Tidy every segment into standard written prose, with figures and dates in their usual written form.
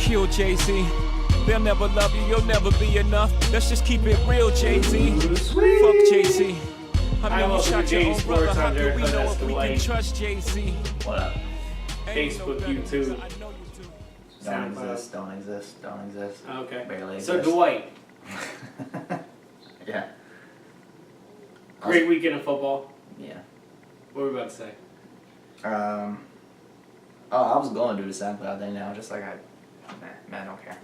kill Jay-Z. They'll never love you, you'll never be enough. Let's just keep it real, Jay-Z. Fuck Jay-Z. I know you shot your own brother, how can we know if we can trust Jay-Z? What up? Facebook, YouTube. Don't exist. Okay. Barely So exist. Dwight, Yeah. great weekend of football. Yeah. What were we about to say? I was going to do the SoundCloud thing now, just like I don't care.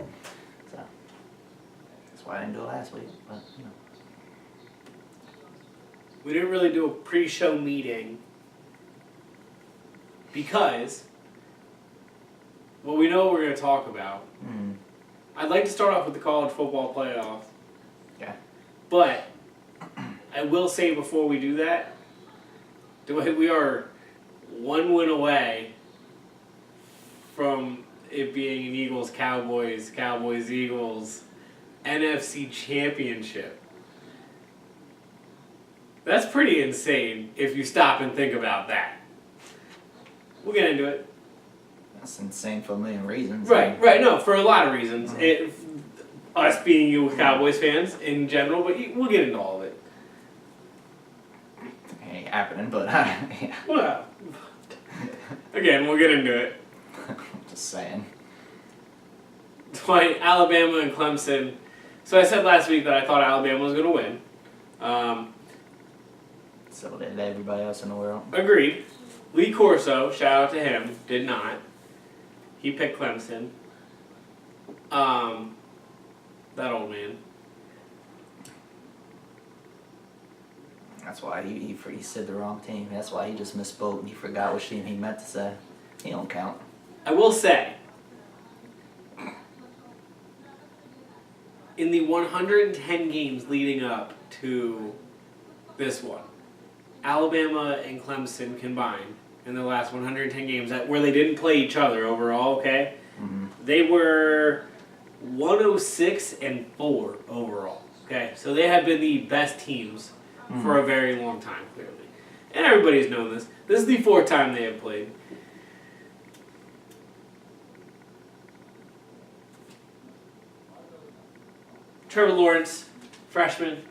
So that's why I didn't do it last week. But you know. We didn't really do a pre-show meeting because well, we know what we're going to talk about. Mm. I'd like to start off with the college football playoff. Yeah. But I will say before we do that, we are one win away from it being an Eagles, Cowboys, Eagles, NFC championship. That's pretty insane if you stop and think about that. We'll get into it. That's insane for a million reasons. Right. No, for a lot of reasons. Us being Eagles, Cowboys fans in general, but we'll get into all of it. It ain't happening, but yeah. Well, again, we'll get into it. Just saying. Dwight, Alabama and Clemson. So I said last week that I thought Alabama was going to win. So did everybody else in the world. Agreed. Lee Corso, shout out to him, did not. He picked Clemson. That old man. That's why he said the wrong team. That's why he just misspoke and he forgot what team he meant to say. He don't count. I will say, in the 110 games leading up to this one, Alabama and Clemson combined in the last 110 games where they didn't play each other overall, okay? Mm-hmm. They were 106-4 overall, okay? So they have been the best teams for a very long time, clearly. And everybody's known this. This is the fourth time they have played. Trevor Lawrence, freshman,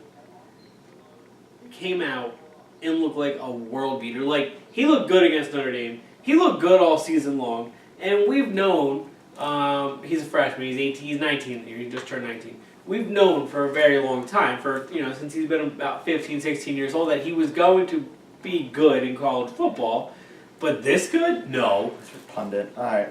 came out and looked like a world beater. Like, he looked good against Notre Dame. He looked good all season long. And we've known, he's a freshman, he's 18, he's 19, he just turned 19. We've known for a very long time, since he's been about 15, 16 years old, that he was going to be good in college football. But this good? No. Pundit. Alright.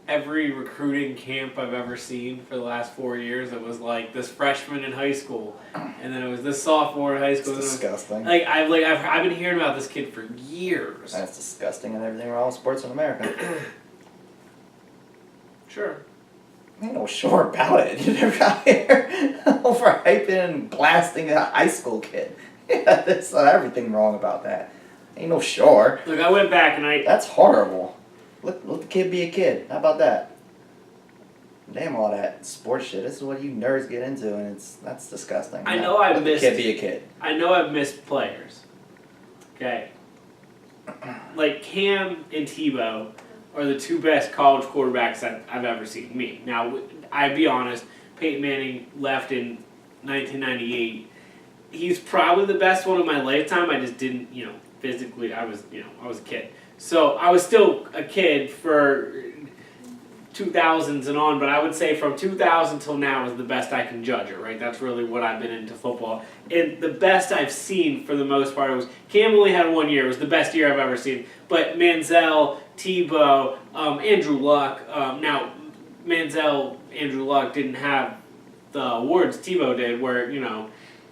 Every recruiting camp I've ever seen for the last 4 years, it was like this freshman in high school, and then it was this sophomore in high school. It's disgusting. I've been hearing about this kid for years. That's disgusting and everything wrong with sports in America. Sure. Ain't no sure about it. You're never out here overhyping and blasting a high school kid. Yeah, there's everything wrong about that. Ain't no sure. Look, I went back and That's horrible. Let the kid be a kid. How about that? Damn all that sports shit. This is what you nerds get into, and that's disgusting. I know I've Let missed. the kid be a kid. I know I've missed players. Okay. Like Cam and Tebow are the two best college quarterbacks I've ever seen. Me. Now, I'd be honest. Peyton Manning left in 1998. He's probably the best one of my lifetime. I just didn't, physically. I was a kid. So I was still a kid for 2000s and on, but I would say from 2000 till now is the best I can judge it, right? That's really what I've been into football. And the best I've seen for the most part was, Cam only had 1 year. It was the best year I've ever seen. But Manziel, Tebow, Andrew Luck. Now, Manziel, Andrew Luck didn't have the awards Tebow did where,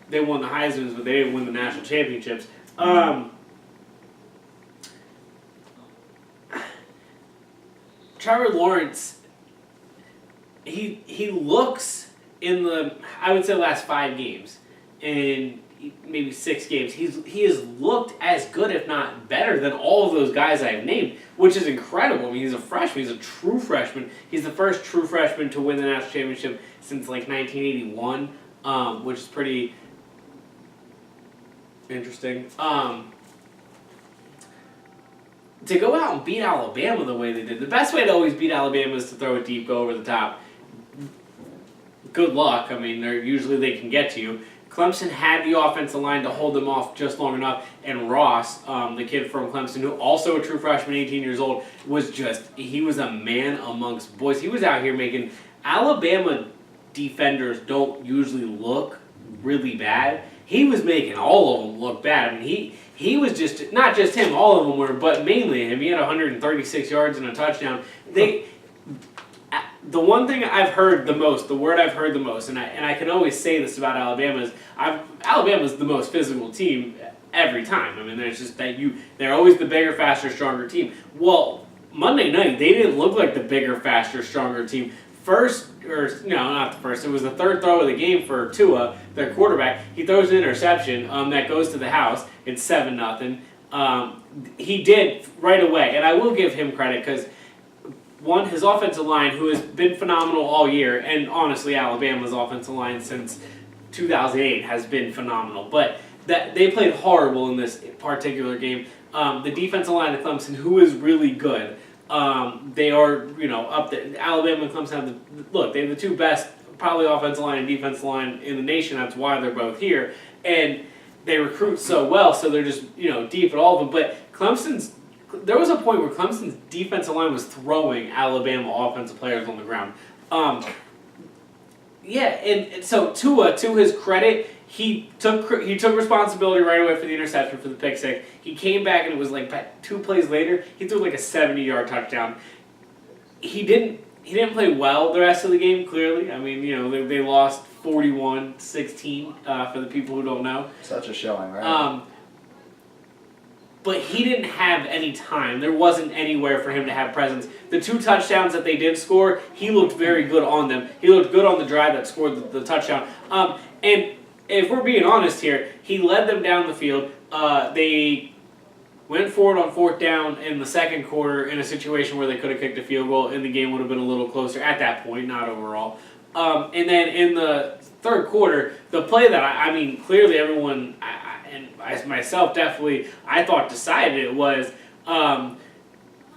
they won the Heismans, but they didn't win the national championships. Trevor Lawrence, he looks in the, I would say, last 5 games, and maybe 6 games, he has looked as good, if not better, than all of those guys I've named, which is incredible. I mean, he's a freshman. He's a true freshman. He's the first true freshman to win the national championship since, 1981, which is pretty interesting. to go out and beat Alabama the way they did, the best way to always beat Alabama is to throw it deep, go over the top. Good luck. I mean, they can get to you. Clemson had the offensive line to hold them off just long enough, and Ross, the kid from Clemson, who also a true freshman, 18 years old, he was a man amongst boys. He was out here making, Alabama defenders don't usually look really bad. He was making all of them look bad. I mean, he was just, not just him, all of them were, but mainly him. He had 136 yards and a touchdown. The one thing I've heard the most, the word I've heard the most, and I can always say this about Alabama is, Alabama's the most physical team every time. I mean, there's just they're always the bigger, faster, stronger team. Well, Monday night, they didn't look like the bigger, faster, stronger team. Not the first. It was the third throw of the game for Tua, their quarterback. He throws an interception that goes to the house. It's 7-0. He did right away, and I will give him credit because, one, his offensive line, who has been phenomenal all year, and honestly, Alabama's offensive line since 2008 has been phenomenal. But they played horrible in this particular game. The defensive line of Clemson, who is really good. They are, up there. Alabama and Clemson they have the two best, probably offensive line and defensive line in the nation. That's why they're both here. And they recruit so well, so they're just, deep at all of them. But there was a point where Clemson's defensive line was throwing Alabama offensive players on the ground. And so Tua, to his credit, he took responsibility right away for the interception, for the pick six. He came back, and it was like 2 plays later, he threw like a 70-yard touchdown. He didn't play well the rest of the game, clearly. I mean, they lost 41-16 for the people who don't know. Such a showing, right? But he didn't have any time. There wasn't anywhere for him to have presence. The 2 touchdowns that they did score, he looked very good on them. He looked good on the drive that scored the touchdown. And if we're being honest here, he led them down the field. They went forward on 4th down in the second quarter in a situation where they could have kicked a field goal, and the game would have been a little closer at that point, not overall. And then in the third quarter, the play that, clearly everyone, and I myself definitely, I thought decided it was,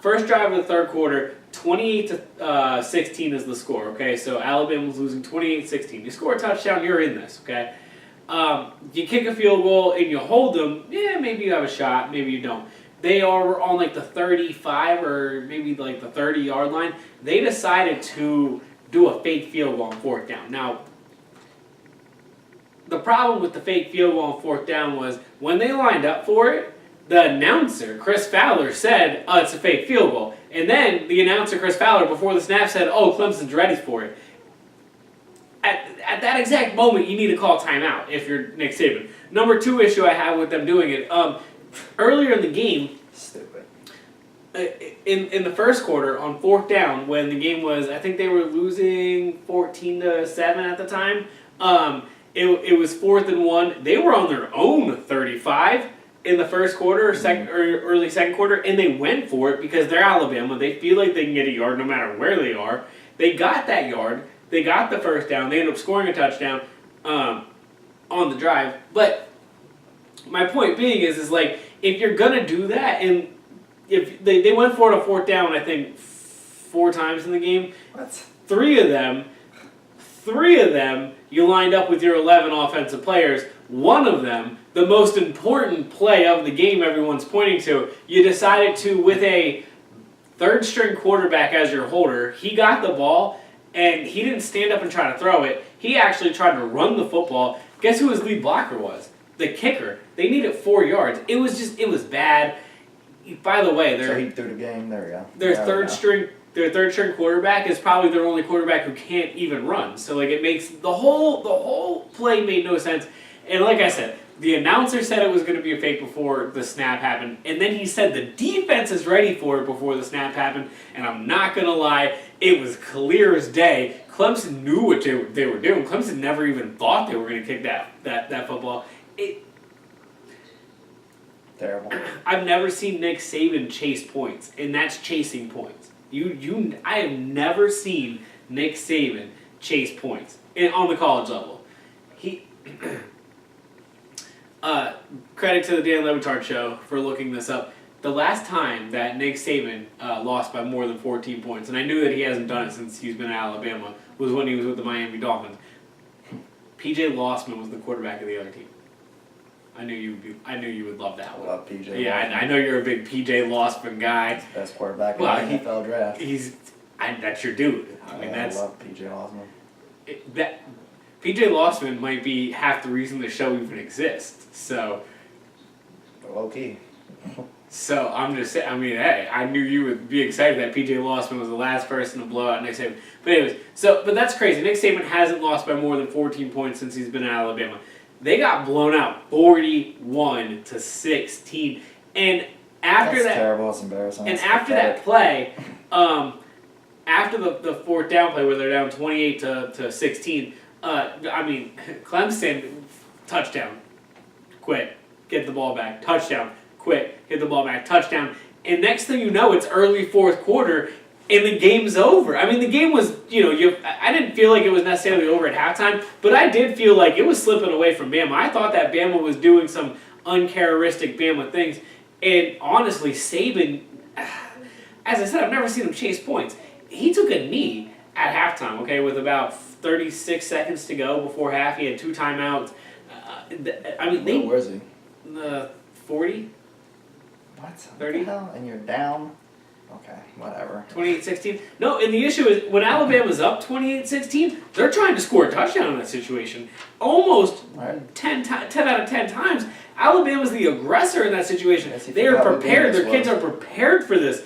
first drive of the third quarter, 28-16 is the score, okay? So Alabama was losing 28-16. You score a touchdown, you're in this, okay? You kick a field goal and you hold them, maybe you have a shot, maybe you don't. They are on like the 35 or maybe like the 30-yard line. They decided to do a fake field goal on 4th down. Now, the problem with the fake field goal on 4th down was when they lined up for it, the announcer, Chris Fowler, said, it's a fake field goal. And then the announcer, Chris Fowler, before the snap said, Clemson's ready for it. At that exact moment, you need to call timeout if you're Nick Saban. Number 2 issue I have with them doing it, earlier in the game, Stupid. In the first quarter on 4th down, when the game was, I think they were losing 14-7 at the time, it was 4th and 1. They were on their own 35 in the first quarter or early second quarter, and they went for it because they're Alabama. They feel like they can get a yard no matter where they are. They got that yard. They got the first down. They ended up scoring a touchdown on the drive. But my point being is like, if you're going to do that, and if they went for it on 4th down, I think 4 times in the game. What? 3 of them, you lined up with your 11 offensive players. One of them, the most important play of the game everyone's pointing to, you decided to, with a 3rd-string quarterback as your holder, he got the ball, and he didn't stand up and try to throw it. He actually tried to run the football. Guess who his lead blocker was? The kicker. They needed 4 yards. It was bad. By the way, So he threw the game. There we go. Their 3rd-string quarterback is probably their only quarterback who can't even run. So like, it makes the whole play made no sense. And like I said, the announcer said it was going to be a fake before the snap happened, and then he said the defense is ready for it before the snap happened. And I'm not going to lie, it was clear as day. Clemson knew what they were doing. Clemson never even thought they were going to kick that football. Terrible. I've never seen Nick Saban chase points, and that's chasing points. I have never seen Nick Saban chase points on the college level. Credit to the Dan Le Batard show for looking this up. the last time that Nick Saban lost by more than 14 points, and I knew that he hasn't done it since he's been at Alabama, was when he was with the Miami Dolphins. P.J. Losman was the quarterback of the other team. I knew you would love that I one. love P.J. Yeah, I know you're a big P.J. Losman guy. He's the best quarterback Well, in the NFL draft. That's your dude. I mean, I love P.J. Osmond. P.J. Losman might be half the reason the show even exists. So. Low key. So I'm just saying. I mean, hey, I knew you would be excited that P.J. Losman was the last person to blow out Nick Saban. But anyways, but that's crazy. Nick Saban hasn't lost by more than 14 points since he's been at Alabama. They got blown out 41-16, and after That's that, terrible. It's embarrassing. and It's after pathetic. that play, after the fourth down play where they're down 28-16, I mean, Clemson touchdown, quit, get the ball back, touchdown, quit, hit the ball back, touchdown, and next thing you know, it's early fourth quarter. And the game's over. I mean, the game was, I didn't feel like it was necessarily over at halftime, but I did feel like it was slipping away from Bama. I thought that Bama was doing some uncharacteristic Bama things. And honestly, Saban, as I said, I've never seen him chase points. He took a knee at halftime, okay, with about 36 seconds to go before half. He had 2 timeouts. Where was he? 40? What? 30? What the hell? And you're down? Okay, whatever. 28-16? No, and the issue is, when Alabama's up 28-16, they're trying to score a touchdown in that situation. Almost Right. 10 out of 10 times, Alabama's the aggressor in that situation. Yes, They are forgot what prepared. game Their this kids are prepared for this.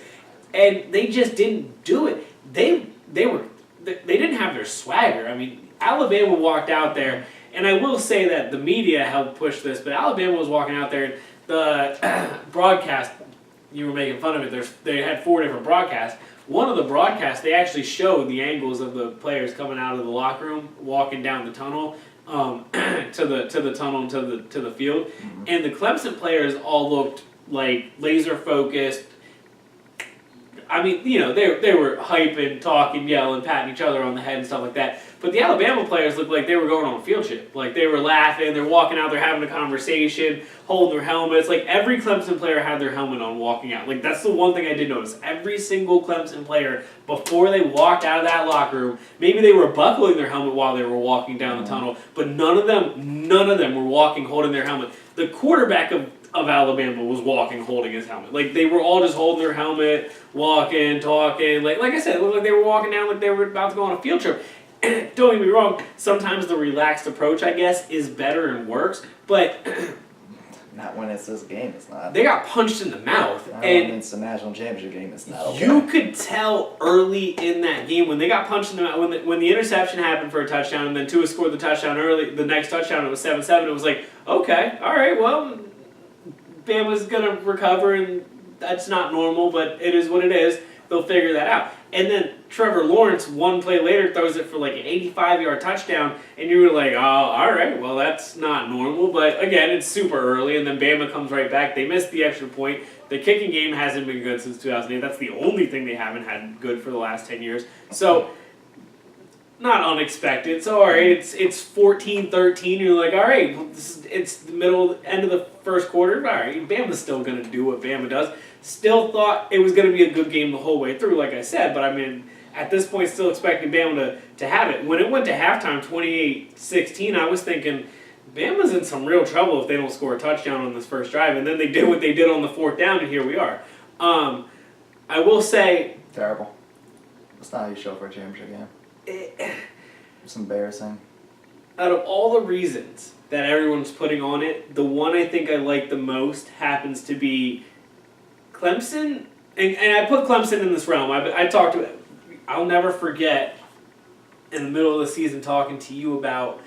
And they just didn't do it. They didn't have their swagger. I mean, Alabama walked out there, and I will say that the media helped push this, but Alabama was walking out there, and the broadcast, you were making fun of it. They had 4 different broadcasts. One of the broadcasts, they actually showed the angles of the players coming out of the locker room, walking down the tunnel, to the tunnel and to the field. Mm-hmm. And the Clemson players all looked like laser focused. I mean, they were hyping, talking, yelling, patting each other on the head and stuff like that. But the Alabama players looked like they were going on a field trip. Like, they were laughing, they're walking out, they're having a conversation, holding their helmets. Like, every Clemson player had their helmet on walking out. Like, that's the one thing I did notice. Every single Clemson player, before they walked out of that locker room, maybe they were buckling their helmet while they were walking down the tunnel, but none of them were walking holding their helmet. The quarterback of Alabama was walking holding his helmet. Like, they were all just holding their helmet, walking, talking. Like I said, it looked like they were walking down like they were about to go on a field trip. Don't get me wrong, sometimes the relaxed approach, I guess, is better and works, but Not when it's this game, it's not. they got punched in the mouth. Not when And it's the national championship game, it's not okay. you could tell early in that game when they got punched in the mouth, when the interception happened for a touchdown, and then Tua scored the touchdown early, the next touchdown, it was 7-7, it was like, okay, all right, well, Bama's going to recover, and that's not normal, but it is what it is. They'll figure that out. And then Trevor Lawrence, one play later, throws it for like an 85-yard touchdown, and you were like, oh, all right, well, that's not normal. But again, it's super early, and then Bama comes right back. They missed the extra point. The kicking game hasn't been good since 2008. That's the only thing they haven't had good for the last 10 years. So, not unexpected. So, all right, it's 14-13. You're like, all right, well, it's the end of the first quarter. All right, Bama's still going to do what Bama does. Still thought it was going to be a good game the whole way through, like I said. But, I mean, at this point, still expecting Bama to have it. When it went to halftime, 28-16, I was thinking, Bama's in some real trouble if they don't score a touchdown on this first drive. And then they did what they did on the fourth down, and here we are. I will say... Terrible. That's not how you show for a championship game. It's embarrassing. Out of all the reasons that everyone's putting on it, the one I think I like the most happens to be Clemson. And I put Clemson in this realm. I'll never forget in the middle of the season talking to you about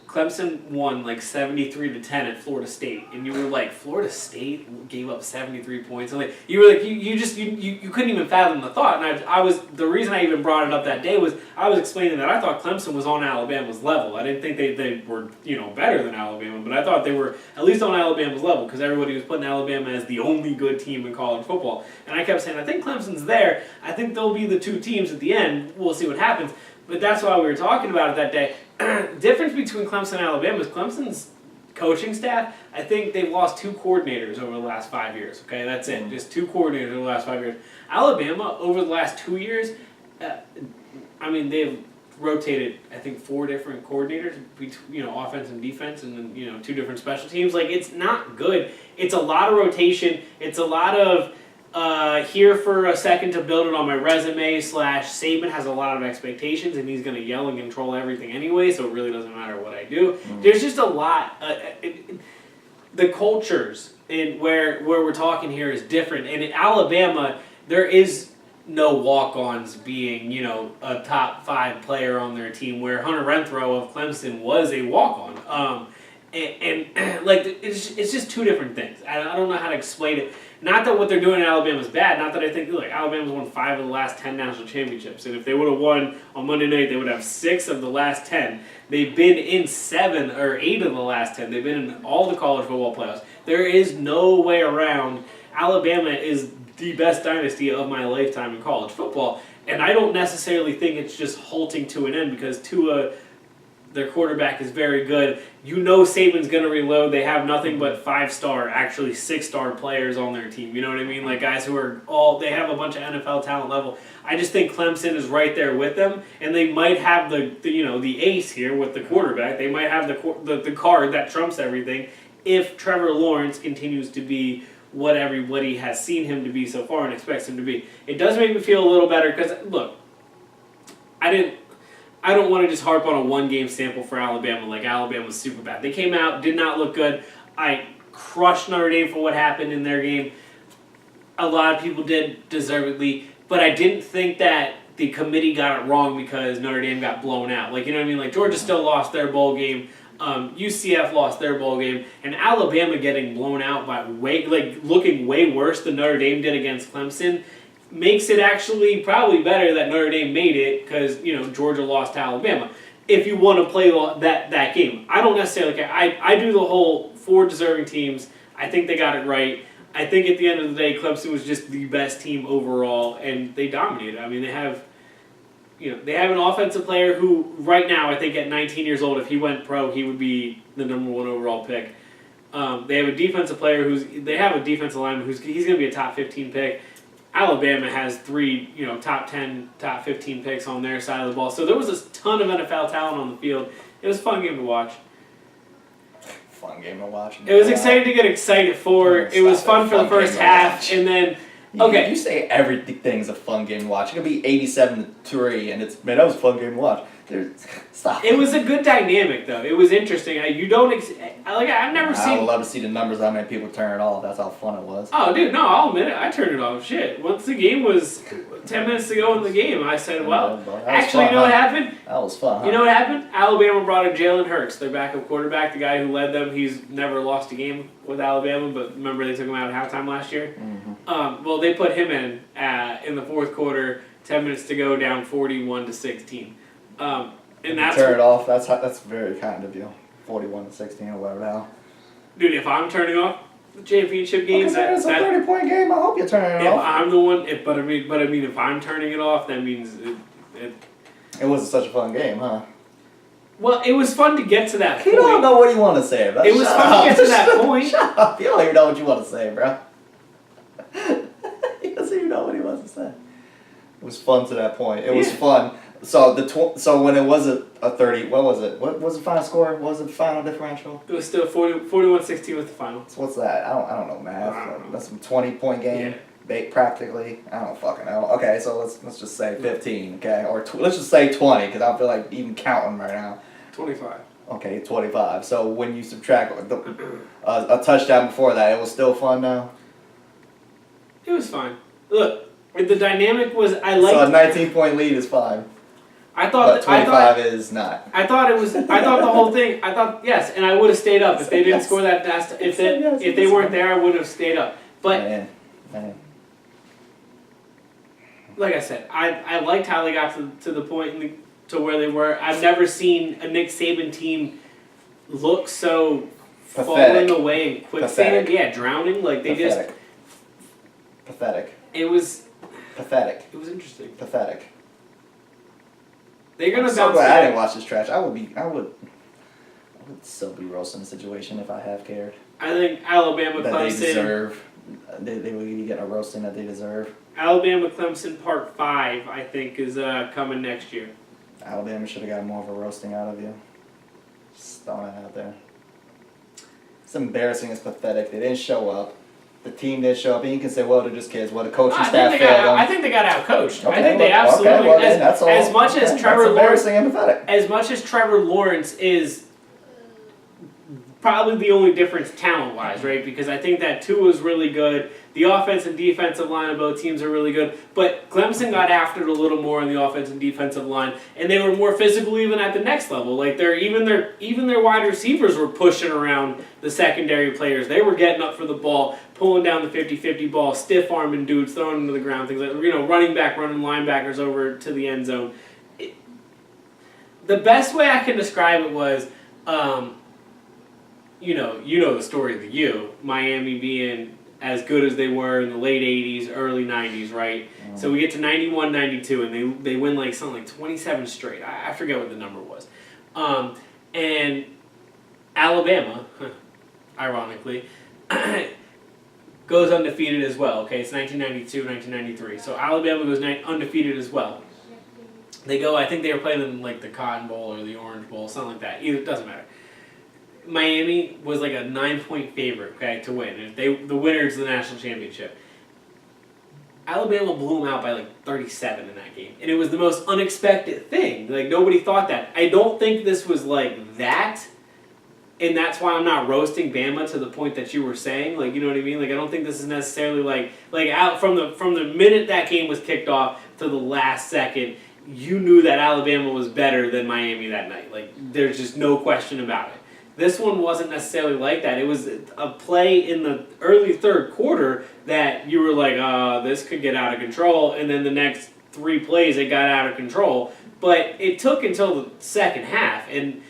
Clemson won like 73-10 at Florida State, and you were like, Florida State gave up 73 points. And like, you were like, you couldn't even fathom the thought. And I was the reason I even brought it up that day was I was explaining that I thought Clemson was on Alabama's level. I didn't think they were better than Alabama, but I thought they were at least on Alabama's level because everybody was putting Alabama as the only good team in college football. And I kept saying, I think Clemson's there. I think they'll be the 2 teams at the end. We'll see what happens. But that's why we were talking about it that day. Difference between Clemson and Alabama is Clemson's coaching staff, I think they've lost 2 coordinators over the last 5 years. Okay, that's it. Just 2 coordinators over the last 5 years. Alabama over the last 2 years, they've rotated, I think, 4 different coordinators between offense and defense, and then 2 different special teams. Like, it's not good. It's a lot of rotation. It's a lot of here for a second to build it on my resume / Saban has a lot of expectations and he's going to yell and control everything anyway, so it really doesn't matter what I do. There's just a lot. The cultures in where we're talking here is different, and in Alabama there is no walk-ons being a top 5 player on their team, where Hunter Renfrow of Clemson was a walk-on. And like it's just 2 different things. I don't know how to explain it. Not that what they're doing in Alabama is bad. Not that I think Alabama's won 5 of the last 10 national championships, and if they would have won on Monday night, they would have 6 of the last 10. They've been in 7 or 8 of the last 10. They've been in all the college football playoffs. There is no way around. Alabama is the best dynasty of my lifetime in college football, and I don't necessarily think it's just halting to an end because Tua, their quarterback, is very good. Saban's going to reload. They have nothing but 5-star, actually 6-star players on their team. You know what I mean? Like guys who are they have a bunch of NFL talent level. I just think Clemson is right there with them, and they might have the ace here with the quarterback. They might have the card that trumps everything if Trevor Lawrence continues to be what everybody has seen him to be so far and expects him to be. It does make me feel a little better because, look, I don't want to just harp on a 1-game sample for Alabama. Like, Alabama was super bad. They came out, did not look good. I crushed Notre Dame for what happened in their game. A lot of people did, deservedly. But I didn't think that the committee got it wrong because Notre Dame got blown out. Like, you know what I mean? Like, Georgia still lost their bowl game. UCF lost their bowl game. And Alabama getting blown out by looking way worse than Notre Dame did against Clemson makes it actually probably better that Notre Dame made it because, Georgia lost to Alabama. If you want to play that game. I don't necessarily care. I do the whole 4 deserving teams. I think they got it right. I think at the end of the day, Clemson was just the best team overall, and they dominated. I mean, they have an offensive player who, right now, I think at 19 years old, if he went pro, he would be the number 1 overall pick. They have a defensive player they have a defensive lineman he's going to be a top 15 pick. Alabama has 3, top 10, top 15 picks on their side of the ball. So there was a ton of NFL talent on the field. It was a fun game to watch. Fun game to watch. It was exciting to get excited for. It was fun for the first half, and then okay. You say everything's a fun game to watch. It could be 87-3, and that was a fun game to watch. Stop. It was a good dynamic, though. It was interesting. I've never seen. I would love to see the numbers on how many people turn it off. That's how fun it was. Oh, dude, no, I'll admit it. I turned it off. Shit. Once the game was 10 minutes to go in the game, I said, well, actually, you know what happened? That was fun. Huh? You know what happened? Alabama brought in Jalen Hurts, their backup quarterback, the guy who led them. He's never lost a game with Alabama, but remember they took him out at halftime last year? Mm-hmm. Well, they put him in the fourth quarter, 10 minutes to go, down 41-16. And that's turn it off. That's very kind of you. 41-16 or whatever now. Dude, if I'm turning off the championship games, it's a 30-point game. I hope you're turning it off. If I'm the one, but I mean, if I'm turning it off, that means it wasn't such a fun game, huh? Well, it was fun to get to that point. You don't know what you want to say, bro. It was fun to get to that point. Shut up. You don't even know what you want to say, bro. He doesn't even know what he wants to say. It was fun to that point. It was fun. So when it was a 30, what was it? What was the final score? What was the final differential? It was still 41-16 with the final. So what's that? I don't know math. That's a 20-point game. Yeah. Practically. I don't fucking know. Okay, so let's just say 15. Okay, or let's just say 20 because I feel like even counting right now. 25. Okay, 25. So when you subtract a touchdown before that, it was still fun now. It was fine. Look, the dynamic was I liked. So a 19-point lead is fine. I thought. But 25 is not. I thought it was. I thought the whole thing. I thought yes, and I would have stayed up if they didn't score that. If they weren't there, I would have stayed up. But man. Like I said, I liked how they got to the point to where they were. I've never seen a Nick Saban team look so falling away in quicksand. Yeah, drowning. Like they just. Pathetic. It was. Pathetic. It was interesting. Pathetic. They're gonna I'm so glad I didn't watch this trash. I'm would still be roasting the situation if I have cared. I think Alabama, That they Clemson. deserve. They would be getting a roasting that they deserve. Alabama, Clemson, Part 5, I think, is coming next year. Alabama should have got more of a roasting out of you. Just throwing it out there. It's embarrassing. It's pathetic. They didn't show up. The team didn't show up. And you can say, well, they're just kids. Well, the coaching staff failed them. I think they got outcoached. Okay, I think they well, absolutely. okay, well, then that's all. As much as Okay, Trevor that's Lawrence, embarrassing and pathetic. as much as Trevor Lawrence is probably the only difference talent-wise, right? Because I think that Tua is really good. The offense and defensive line of both teams are really good. But Clemson got after it a little more on the offense and defensive line, and they were more physical even at the next level. Like even their wide receivers were pushing around the secondary players. They were getting up for the ball, pulling down the 50-50 ball, stiff-arming dudes, throwing them to the ground, things like, running back, running linebackers over to the end zone. The best way I can describe it was, you know the story of the U. Miami being as good as they were in the late 80s, early 90s, right? So we get to 91, 92, and they win like something like 27 straight. I forget what the number was. And Alabama, ironically, goes undefeated as well. Okay, it's 1992, 1993. So Alabama goes undefeated as well. They go, I think they were playing in like the Cotton Bowl or the Orange Bowl, something like that. Either, it doesn't matter. Miami was like a 9-point favorite, okay, to win. And the winners of the national championship. Alabama blew them out by like 37 in that game. And it was the most unexpected thing. Like, nobody thought that. I don't think this was like that. And that's why I'm not roasting Bama to the point that you were saying. Like, you know what I mean? Like, I don't think this is necessarily like out from the minute that game was kicked off to the last second, you knew that Alabama was better than Miami that night. Like, there's just no question about it. This one wasn't necessarily like that. It was a play in the early third quarter that you were like, this could get out of control. And then the next 3 plays, it got out of control. But it took until the second half. And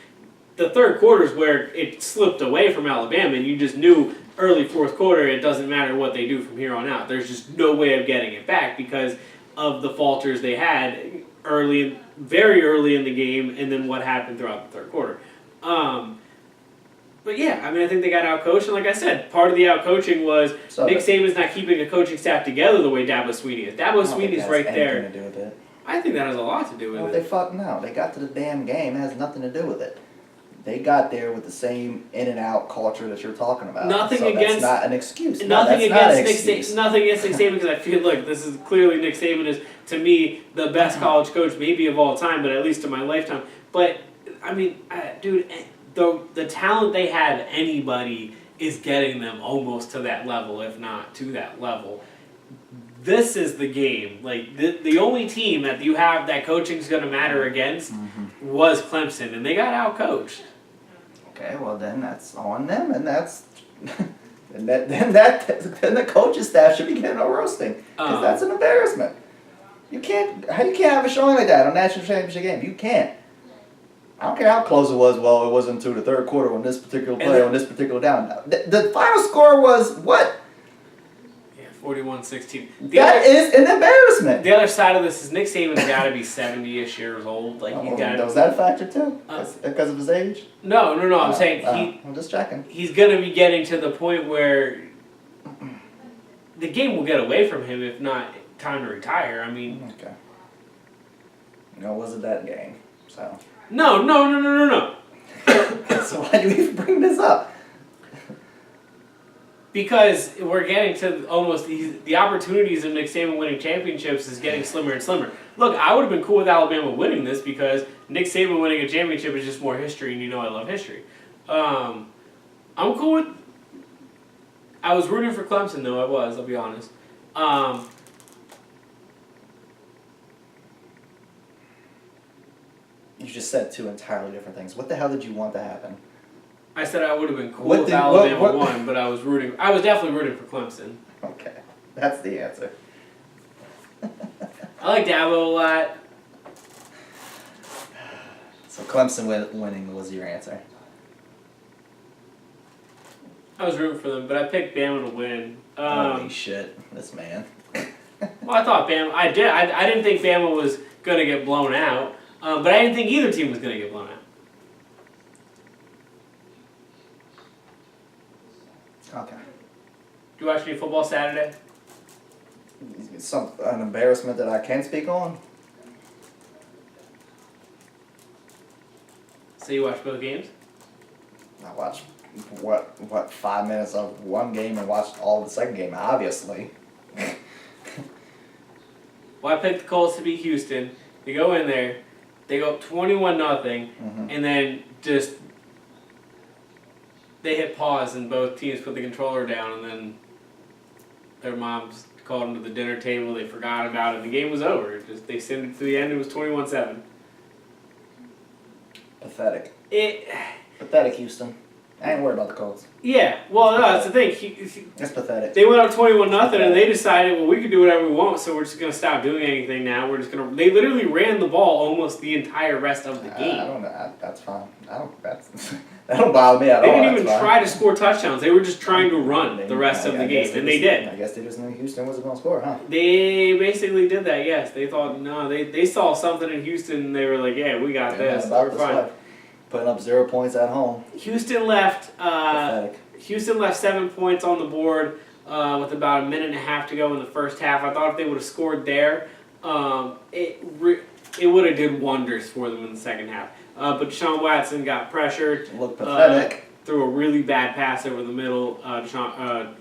the third quarter is where it slipped away from Alabama. And you just knew early fourth quarter, it doesn't matter what they do from here on out. There's just no way of getting it back because of the falters they had very early in the game, and then what happened throughout the third quarter. But yeah, I mean, I think they got outcoached, and like I said, part of the outcoaching was Nick Saban's not keeping a coaching staff together the way Dabo Swinney is. Dabo Swinney's right there. To do with it. I think that has a lot to do with it. They got to the damn game. It has nothing to do with it. They got there with the same in and out culture that you're talking about. Nothing so against that's not an excuse. Nothing no, that's against Nick Saban. Nothing against Nick Saban because I feel like this is clearly Nick Saban is to me the best college coach maybe of all time, but at least in my lifetime. But I mean, dude. The talent they have, anybody is getting them almost to that level, if not to that level. This is the game. Like, the only team that you have that coaching's going to matter against was Clemson, and they got out-coached. Okay, well then that's on them, and that's then the coaching staff should be getting a roasting because that's an embarrassment. You can't have a showing like that on a national championship game. You can't. I don't care how close it was. Well, it wasn't until the third quarter on this particular play, on this particular down. The final score was what? Yeah, 41-16. That is an embarrassment. The other side of this is Nick Saban's got to be 70-ish years old. Like he's got. Was that a factor too? Because of his age? No. I'm saying I'm just checking. He's gonna be getting to the point where the game will get away from him if not time to retire. I mean. Okay. It wasn't that game, so. No. So why do we even bring this up? Because we're getting to almost the opportunities of Nick Saban winning championships is getting slimmer and slimmer. Look, I would have been cool with Alabama winning this because Nick Saban winning a championship is just more history, and you know I love history. I'm cool with. I was rooting for Clemson though. I'll be honest. You just said 2 entirely different things. What the hell did you want to happen? I said I would have been cool if Alabama won, but I was definitely rooting for Clemson. Okay, that's the answer. I like Dabo a lot. So Clemson winning was your answer. I was rooting for them, but I picked Bama to win. Holy shit, this man. Well, I thought Bama. I didn't think Bama was gonna get blown out. But I didn't think either team was going to get blown out. you watch any football Saturday? An embarrassment that I can't speak on. So you watch both games? I watched 5 minutes of one game and watched all of the second game, obviously. Well, I picked the Colts to beat Houston. They go in there, they go up 21-0, and then just they hit pause and both teams put the controller down, and then their moms called them to the dinner table. They forgot about it. The game was over. They sent it to the end. It was 21-7. Pathetic. It. Pathetic, Houston. I ain't worried about the Colts. Yeah. Well, no, that's the thing. It's pathetic. They went up 21-0, and they decided, well, we can do whatever we want, so we're just gonna stop doing anything now. We're just gonna. They literally ran the ball almost the entire rest of the game. I don't know. That's fine. That don't bother me at all. They didn't even try to score touchdowns. They were just trying to run the rest of the game, and they did. I guess they just knew Houston wasn't going to score, huh? They basically did that, yes. They thought, no, they saw something in Houston, and they were like, yeah, we got this. We're fine. Putting up 0 points at home. Houston left. Pathetic. Houston left 7 points on the board with about a minute and a half to go in the first half. I thought if they would have scored there, it would have did wonders for them in the second half. But Deshaun Watson got pressured. Looked pathetic. Threw a really bad pass over the middle. DeAndre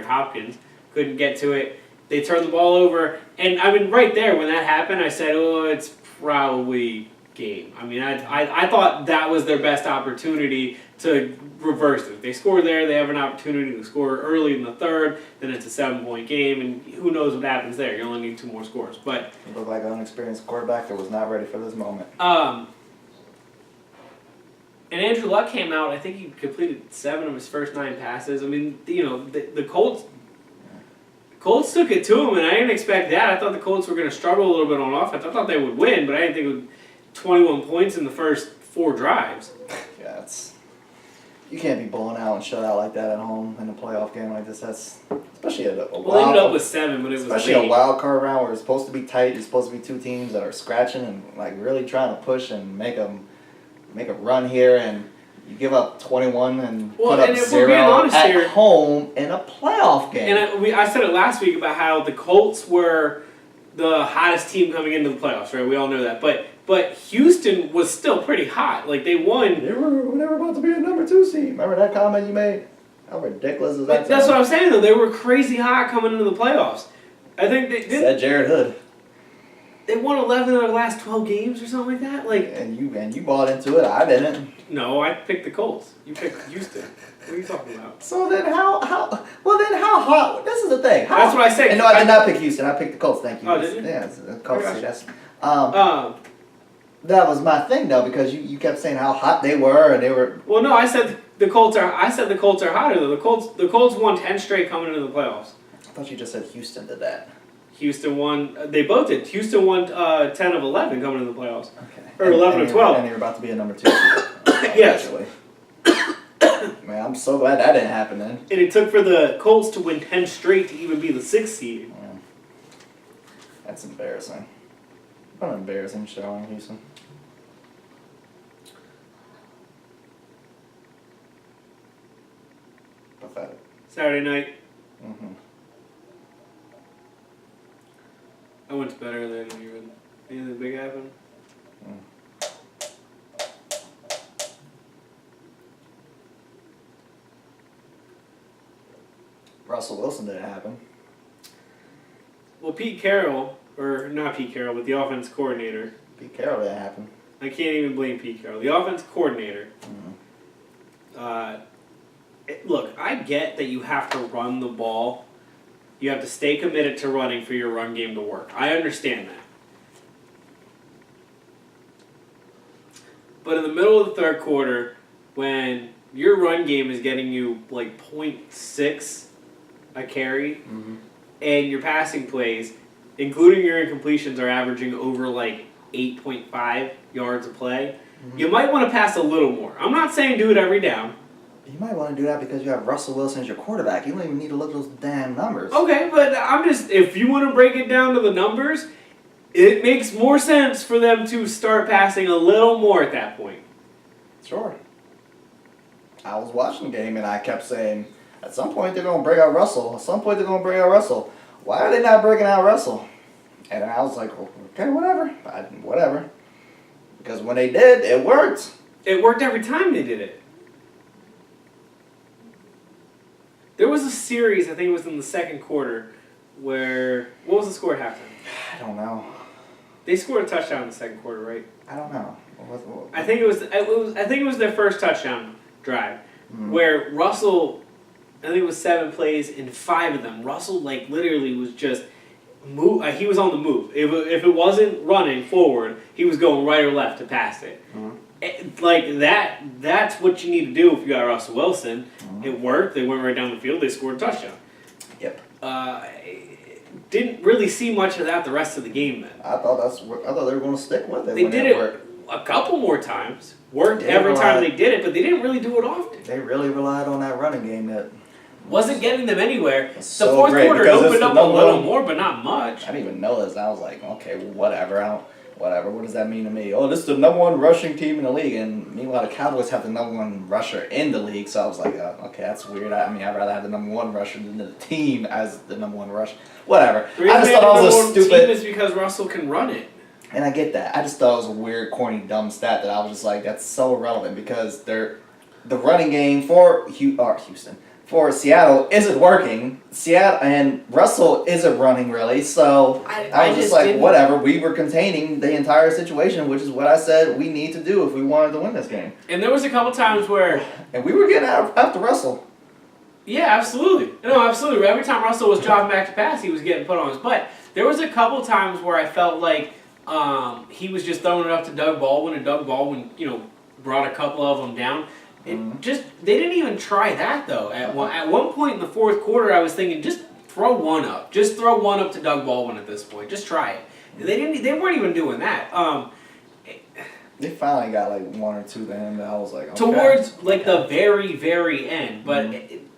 Hopkins couldn't get to it. They turned the ball over. And, I mean, right there when that happened, I said, oh, it's probably game. I mean, I thought that was their best opportunity to reverse it. If they score there, they have an opportunity to score early in the third, then it's a 7-point game, and who knows what happens there. You only need 2 more scores. But it looked like an unexperienced quarterback that was not ready for this moment. And Andrew Luck came out, I think he completed 7 of his first 9 passes. I mean, you know, the Colts took it to him, and I didn't expect that. I thought the Colts were going to struggle a little bit on offense. I thought they would win, but I didn't think it would 21 points in the first 4 drives. Yeah, you can't be blown out and shut out like that at home in a playoff game like this. That's especially a wild. Well, they ended up with 7, but it was especially a wild card round where it's supposed to be tight. It's supposed to be 2 teams that are scratching and like really trying to push and make a run here, and you give up 21 and put up 0 at home in a playoff game. And I said it last week about how the Colts were the hottest team coming into the playoffs, right? We all know that, but Houston was still pretty hot. Like, they won. They were about to be a number 2 seed. Remember that comment you made? How ridiculous is that? That's what I'm saying, though. They were crazy hot coming into the playoffs. I think they did. Said Jared Hood. They won 11 of their last 12 games or something like that. Like, and you bought into it. I didn't. No, I picked the Colts. You picked Houston. What are you talking about? So then how hot? This is the thing. That's what I said. And no, I did not pick Houston. I picked the Colts. Thank you. Oh, did you? Yeah, it's the Colts. Oh, That's that was my thing though, because you kept saying how hot they were, and they were. Well, no, I said the Colts are hotter though. The Colts won 10 straight coming into the playoffs. I thought you just said Houston did that. Houston won. They both did. Houston won 10 of 11 coming into the playoffs. Okay. Or 11 of 12. And you're about to be a number 2. Yes. Actually. Man, I'm so glad that didn't happen then. And it took for the Colts to win 10 straight to even be the 6th seed. Yeah. That's embarrassing. What an embarrassing showing, Houston. Pathetic. Saturday night, Mm-hmm. I went to bed earlier than even. Anything big happened? Russell Wilson didn't happen. Well, Pete Carroll, or not Pete Carroll, but the offense coordinator. Pete Carroll didn't happen. I can't even blame Pete Carroll. The offense coordinator. Mm-hmm. Look, I get that you have to run the ball. You have to stay committed to running for your run game to work. I understand that. But in the middle of the third quarter, when your run game is getting you like 0.6 a carry, Mm-hmm. and your passing plays, including your incompletions, are averaging over like 8.5 yards a play, Mm-hmm. you might want to pass a little more. I'm not saying do it every down. You might want to do that because you have Russell Wilson as your quarterback. You don't even need to look at those damn numbers. Okay, but if you want to break it down to the numbers, it makes more sense for them to start passing a little more at that point. Sure. I was watching the game and I kept saying, At some point, they're going to bring out Russell. Why are they not breaking out Russell? And I was like, okay, whatever. Whatever. Because when they did, it worked. It worked every time they did it. There was a series, I think it was in the second quarter, where... What was the score at halftime? I don't know. They scored a touchdown in the second quarter, right? I don't know. I think it was their first touchdown drive, where Russell, I think it was 7 plays, and 5 of them, Russell like literally was just move. He was on the move. If it wasn't running forward, he was going right or left to pass it. Like that. That's what you need to do if you got Russell Wilson. It worked. They went right down the field. They scored a touchdown. Yep. Didn't really see much of that the rest of the game then. I thought they were going to stick with it. They did it a couple more times. Worked every time they did it, but they didn't really do it often. They really relied on that running game that wasn't getting them anywhere. The so fourth quarter opened up a little one. more, but not much. I didn't even know this. I was like, okay, well, whatever. Whatever. What does that mean to me? Oh, this is the number 1 rushing team in the league, and meanwhile the Cowboys have the number 1 rusher in the league. So I was like, okay, that's weird. I'd rather have the number 1 rusher than the team as the number 1 rush. Whatever. The reason I just thought it was a stupid. Team is because Russell can run it. And I get that. I just thought it was a weird, corny, dumb stat that I was just like, that's so irrelevant because the running game for Houston, for Seattle isn't working. Seattle and Russell isn't running really. So I was just like, whatever. We were containing the entire situation, which is what I said we need to do if we wanted to win this game. And there was a couple times where... And we were getting after Russell. Yeah, absolutely. No, absolutely. Every time Russell was dropping back to pass, he was getting put on his butt. There was a couple times where I felt like he was just throwing it up to Doug Baldwin, and Doug Baldwin, brought a couple of them down. They didn't even try that though. At one point in the fourth quarter, I was thinking, just throw one up. Just throw one up to Doug Baldwin at this point. Just try it. They weren't even doing that. They finally got like 1 or 2 to him. I was like, okay. Towards the very, very end, but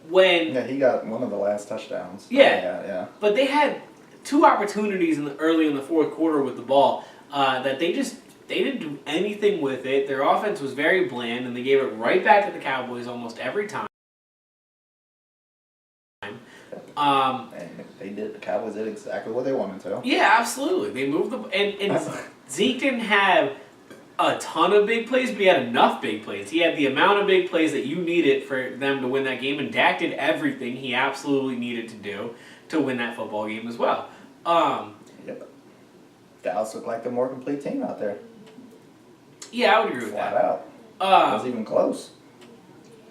when he got one of the last touchdowns. Yeah. But they had 2 opportunities early in the fourth quarter with the ball that they didn't do anything with it. Their offense was very bland, and they gave it right back to the Cowboys almost every time. And the Cowboys did exactly what they wanted to. Yeah, absolutely. They moved and Zeke didn't have a ton of big plays, but he had enough big plays. He had the amount of big plays that you needed for them to win that game, and Dak did everything he absolutely needed to do to win that football game as well. Yep. Dallas looked like the more complete team out there. Yeah, I would agree with Flat that. out. It wasn't even close.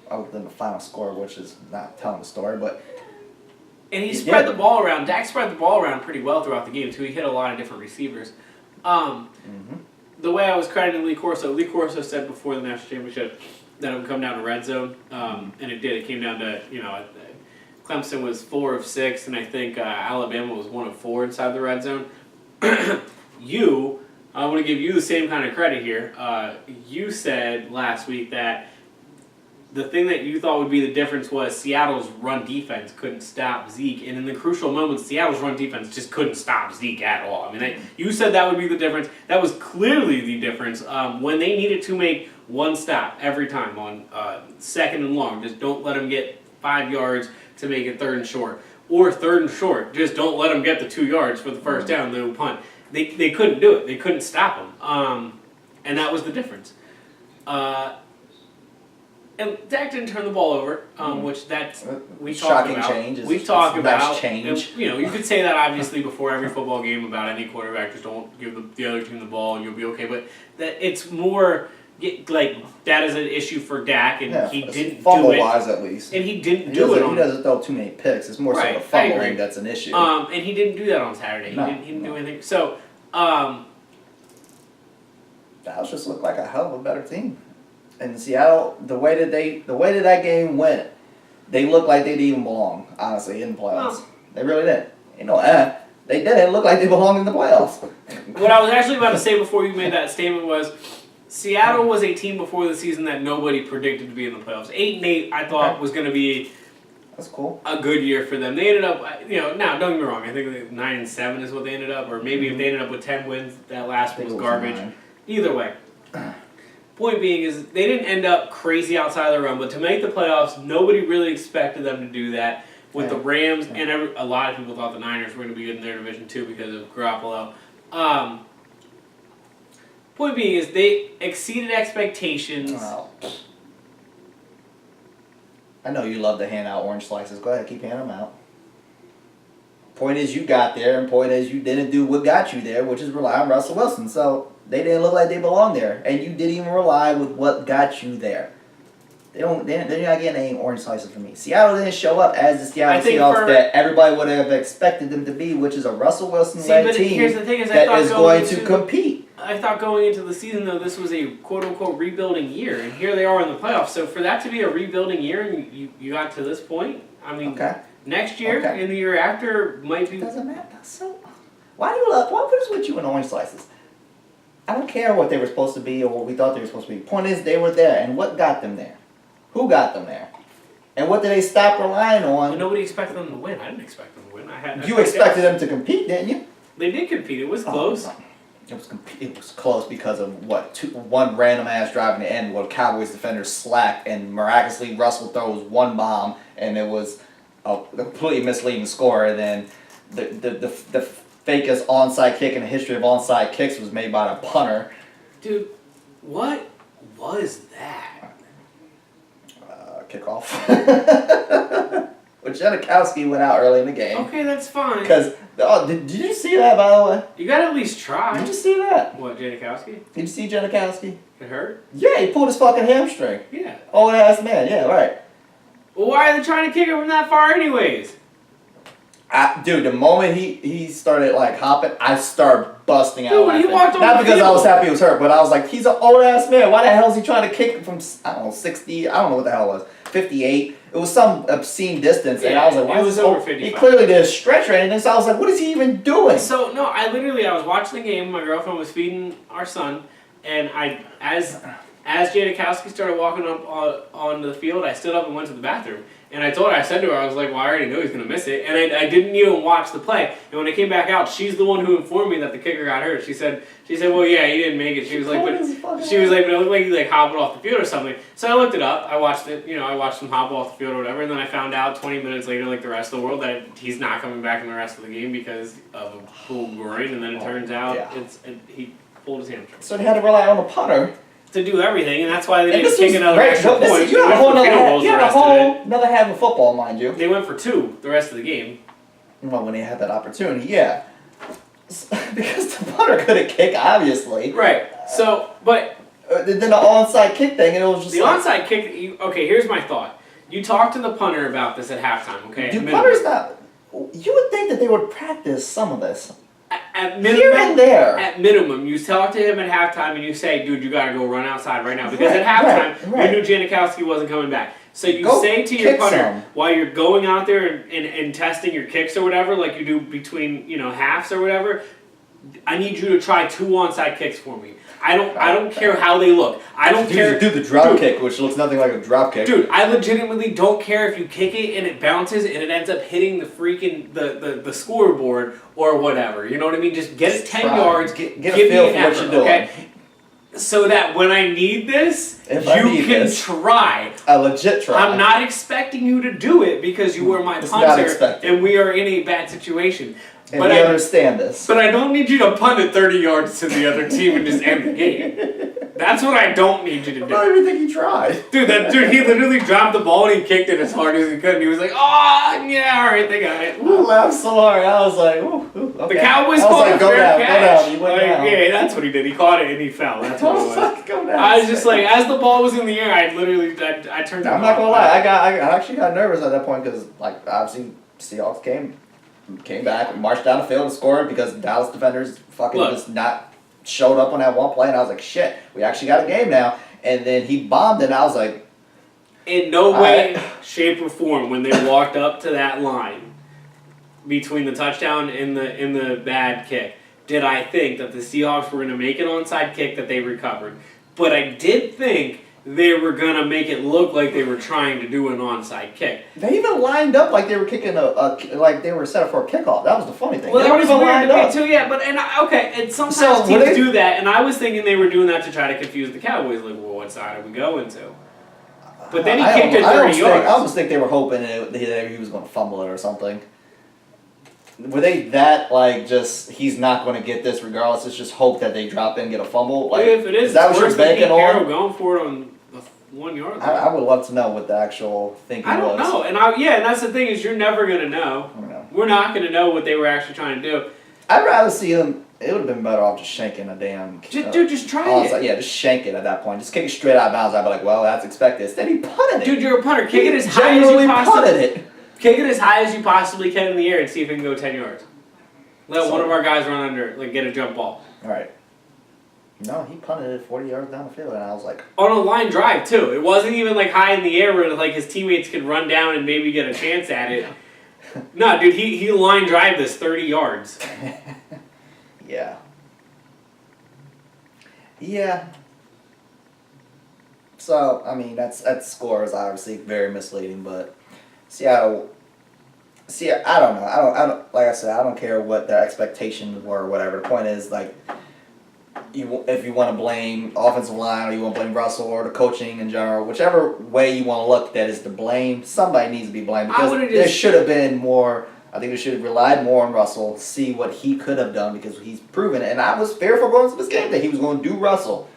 Other than the final score, which is not telling the story, but... And he spread the ball around. Dak spread the ball around pretty well throughout the game, too. He hit a lot of different receivers. The way I was crediting Lee Corso said before the national championship that it would come down to red zone, and it did. It came down to, Clemson was 4 of 6, and I think Alabama was 1 of 4 inside the red zone. I want to give you the same kind of credit here. You said last week that the thing that you thought would be the difference was Seattle's run defense couldn't stop Zeke, and in the crucial moments, Seattle's run defense just couldn't stop Zeke at all. I mean, you said that would be the difference. That was clearly the difference when they needed to make one stop every time on 2nd and long. Just don't let them get 5 yards to make it 3rd and short, or 3rd and short. Just don't let them get the 2 yards for the first down. They would punt. They couldn't do it. They couldn't stop them, and that was the difference. And Dak didn't turn the ball over, which we talked about. Change. We talked about change. And, you could say that obviously before every football game about any quarterback. Just don't give the other team the ball and you'll be okay. But that it's more like that is an issue for Dak, and he didn't do it. Fumble-wise, at least. And he didn't do it. He doesn't throw too many picks. It's more so the fumbling that's an issue. And he didn't do that on Saturday. He didn't do anything. So Dallas just looked like a hell of a better team. And Seattle, the way that that game went, they looked like they didn't even belong, honestly, in the playoffs. Well, They really did. They didn't look like they belonged in the playoffs. What I was actually about to say before you made that statement was Seattle was a team before the season that nobody predicted to be in the playoffs. 8-8, I thought, was going to be That's cool. a good year for them. They ended up, now don't get me wrong, I think 9-7 is what they ended up, or maybe if they ended up with 10 wins, that last one was garbage. 9. Either way. Point being is they didn't end up crazy outside of the run, but to make the playoffs, nobody really expected them to do that. With the Rams and a lot of people thought the Niners were going to be good in their division too because of Garoppolo. Point being is they exceeded expectations. Well, I know you love to hand out orange slices. Go ahead, keep handing them out. Point is you got there, and point is you didn't do what got you there, which is rely on Russell Wilson. So they didn't look like they belonged there, and you didn't even rely with what got you there. They're not getting any orange slices from me. Seattle didn't show up as the Seattle Seahawks that everybody would have expected them to be, which is a Russell Wilson-led team that is going to compete. I thought going into the season, though, this was a quote-unquote rebuilding year, and here they are in the playoffs. So for that to be a rebuilding year and you got to this point, I mean, next year and the year after might be... It doesn't matter. So, why what is with you in orange slices? I don't care what they were supposed to be or what we thought they were supposed to be. Point is, they were there, and what got them there? Who got them there? And what did they stop relying on? Well, nobody expected them to win. I didn't expect them to win. You expected them to compete, didn't you? They did compete. It was close. It was close because of one random ass drive in the end where Cowboys defenders slacked and miraculously Russell throws one bomb and it was a completely misleading score, and then the fakest onside kick in the history of onside kicks was made by the punter. Dude, what was that? Kickoff. But Janikowski went out early in the game. Okay, that's fine. Because, did you see that, by the way? You gotta at least try. Did you see that? What, Janikowski? Did you see Janikowski? It hurt? Yeah, he pulled his fucking hamstring. Yeah. Old ass man, yeah, right. Well, why are they trying to kick it from that far anyways? Dude, the moment he started like hopping, I started busting out. Dude, when he walked on Not the because field. I was happy he was hurt, but I was like, he's an old ass man. Why the hell is he trying to kick it from 60? I don't know what the hell it was. 58. It was some obscene distance, and I was like, why it was over 55. He clearly did a stretch or anything, so I was like, what is he even doing? So no, I was watching the game. My girlfriend was feeding our son, and as Janikowski started walking up on the field, I stood up and went to the bathroom. And I said to her, I was like, well, I already know he's going to miss it. And I didn't even watch the play. And when I came back out, she's the one who informed me that the kicker got hurt. She said, well, yeah, he didn't make it. She was like, but it looked like he like hobbled off the field or something. So I looked it up. I watched it. I watched him hobble off the field or whatever. And then I found out 20 minutes later, like the rest of the world, that he's not coming back in the rest of the game because of a pulled groin. And then it turns out he pulled his hamstring. So they had to rely on the punter to do everything, and that's why they didn't kick another extra point. You had a whole another half of football, mind you. They went for 2 the rest of the game. Well, when they had that opportunity, yeah. Because the punter couldn't kick, obviously. Right. So, but then the onside kick thing, and it was just the onside kick. Okay, here's my thought. You talked to the punter about this at halftime. Okay. Dude, punter's not. You would think that they would practice some of this. At minimum, here and there. At minimum, you talk to him at halftime and you say, dude, you gotta go run outside right now. Because at halftime, we knew Janikowski wasn't coming back. So you say to your punter, while you're going out there and testing your kicks or whatever, like you do between, halves or whatever, I need you to try 2 onside kicks for me. I don't care how they look. I don't care. Do the drop kick, which looks nothing like a drop kick. Dude, I legitimately don't care if you kick it and it bounces and it ends up hitting the freaking the scoreboard or whatever. You know what I mean? Just get it 10 yards. Get a feel for what you're doing. Okay? So that when I need this, you can try. A legit try. I'm not expecting you to do it because you were my punter and we are in a bad situation. And we understand this. But I don't need you to punt it 30 yards to the other team and just end the game. That's what I don't need you to do. I don't even think he tried. Dude, he literally dropped the ball and he kicked it as hard as he could. And he was like, oh, yeah, all right, they got it. I laughed so hard. I was like, ooh, okay. The Cowboys called it fair catch. Go down. Yeah, that's what he did. He caught it and he fell. That's what it was. Go down. I was just like, as the ball was in the air, I literally turned it off. I'm not going to lie. I actually got nervous at that point because, like, obviously, Seahawks came back and marched down the field and scored because Dallas defenders fucking just not showed up on that one play, and I was like, shit, we actually got a game now. And then he bombed it, and I was like, in no way, shape, or form, when they walked up to that line between the touchdown and the bad kick, did I think that the Seahawks were going to make an onside kick that they recovered. But I did think they were gonna make it look like they were trying to do an onside kick. They even lined up like they were kicking like they were set up for a kickoff. That was the funny thing. Well, they that weren't was even weird lined to me up. too. Yeah, but and sometimes So, teams they- do that, and I was thinking they were doing that to try to confuse the Cowboys. Like, well, what side are we going to? But then he kicked it 30 yards. I almost think they were hoping that he was going to fumble it or something. Were they that like just he's not going to get this regardless? It's just hope that they drop in and get a fumble. Like, if it is that it's what you're worse than banking Pete Carroll on? going for it on the 1 yard line. I would love to know what the actual thinking was. I don't know, and that's the thing is you're never gonna know. I don't know. We're not gonna know what they were actually trying to do. I'd rather see him. It would have been better off just shanking a damn. Just try it. Yeah, just shank it at that point. Just kick it straight out of bounds. I'd be like, well, that's expected. Instead, he punted it. Dude, you're a punter. Kick it as He high as genuinely you possibly punted it. Kick it as high as you possibly can in the air and see if it can go 10 yards. Let So- one of our guys run under, like get a jump ball. All right. No, he punted it 40 yards down the field, and I was like, On a line drive too. It wasn't even like high in the air where like his teammates could run down and maybe get a chance at it. No, dude, he line drive this 30 yards. yeah. Yeah. So, I mean, that score is obviously very misleading, but Seattle. See, I don't know. I don't. Like I said, I don't care what their expectations were or whatever. The point is, like, if you want to blame offensive line or you want to blame Russell or the coaching in general, whichever way you want to look at that is to blame, somebody needs to be blamed because there should have been more. I think they should have relied more on Russell, see what he could have done because he's proven it. And I was fearful going into this game that he was going to do Russell,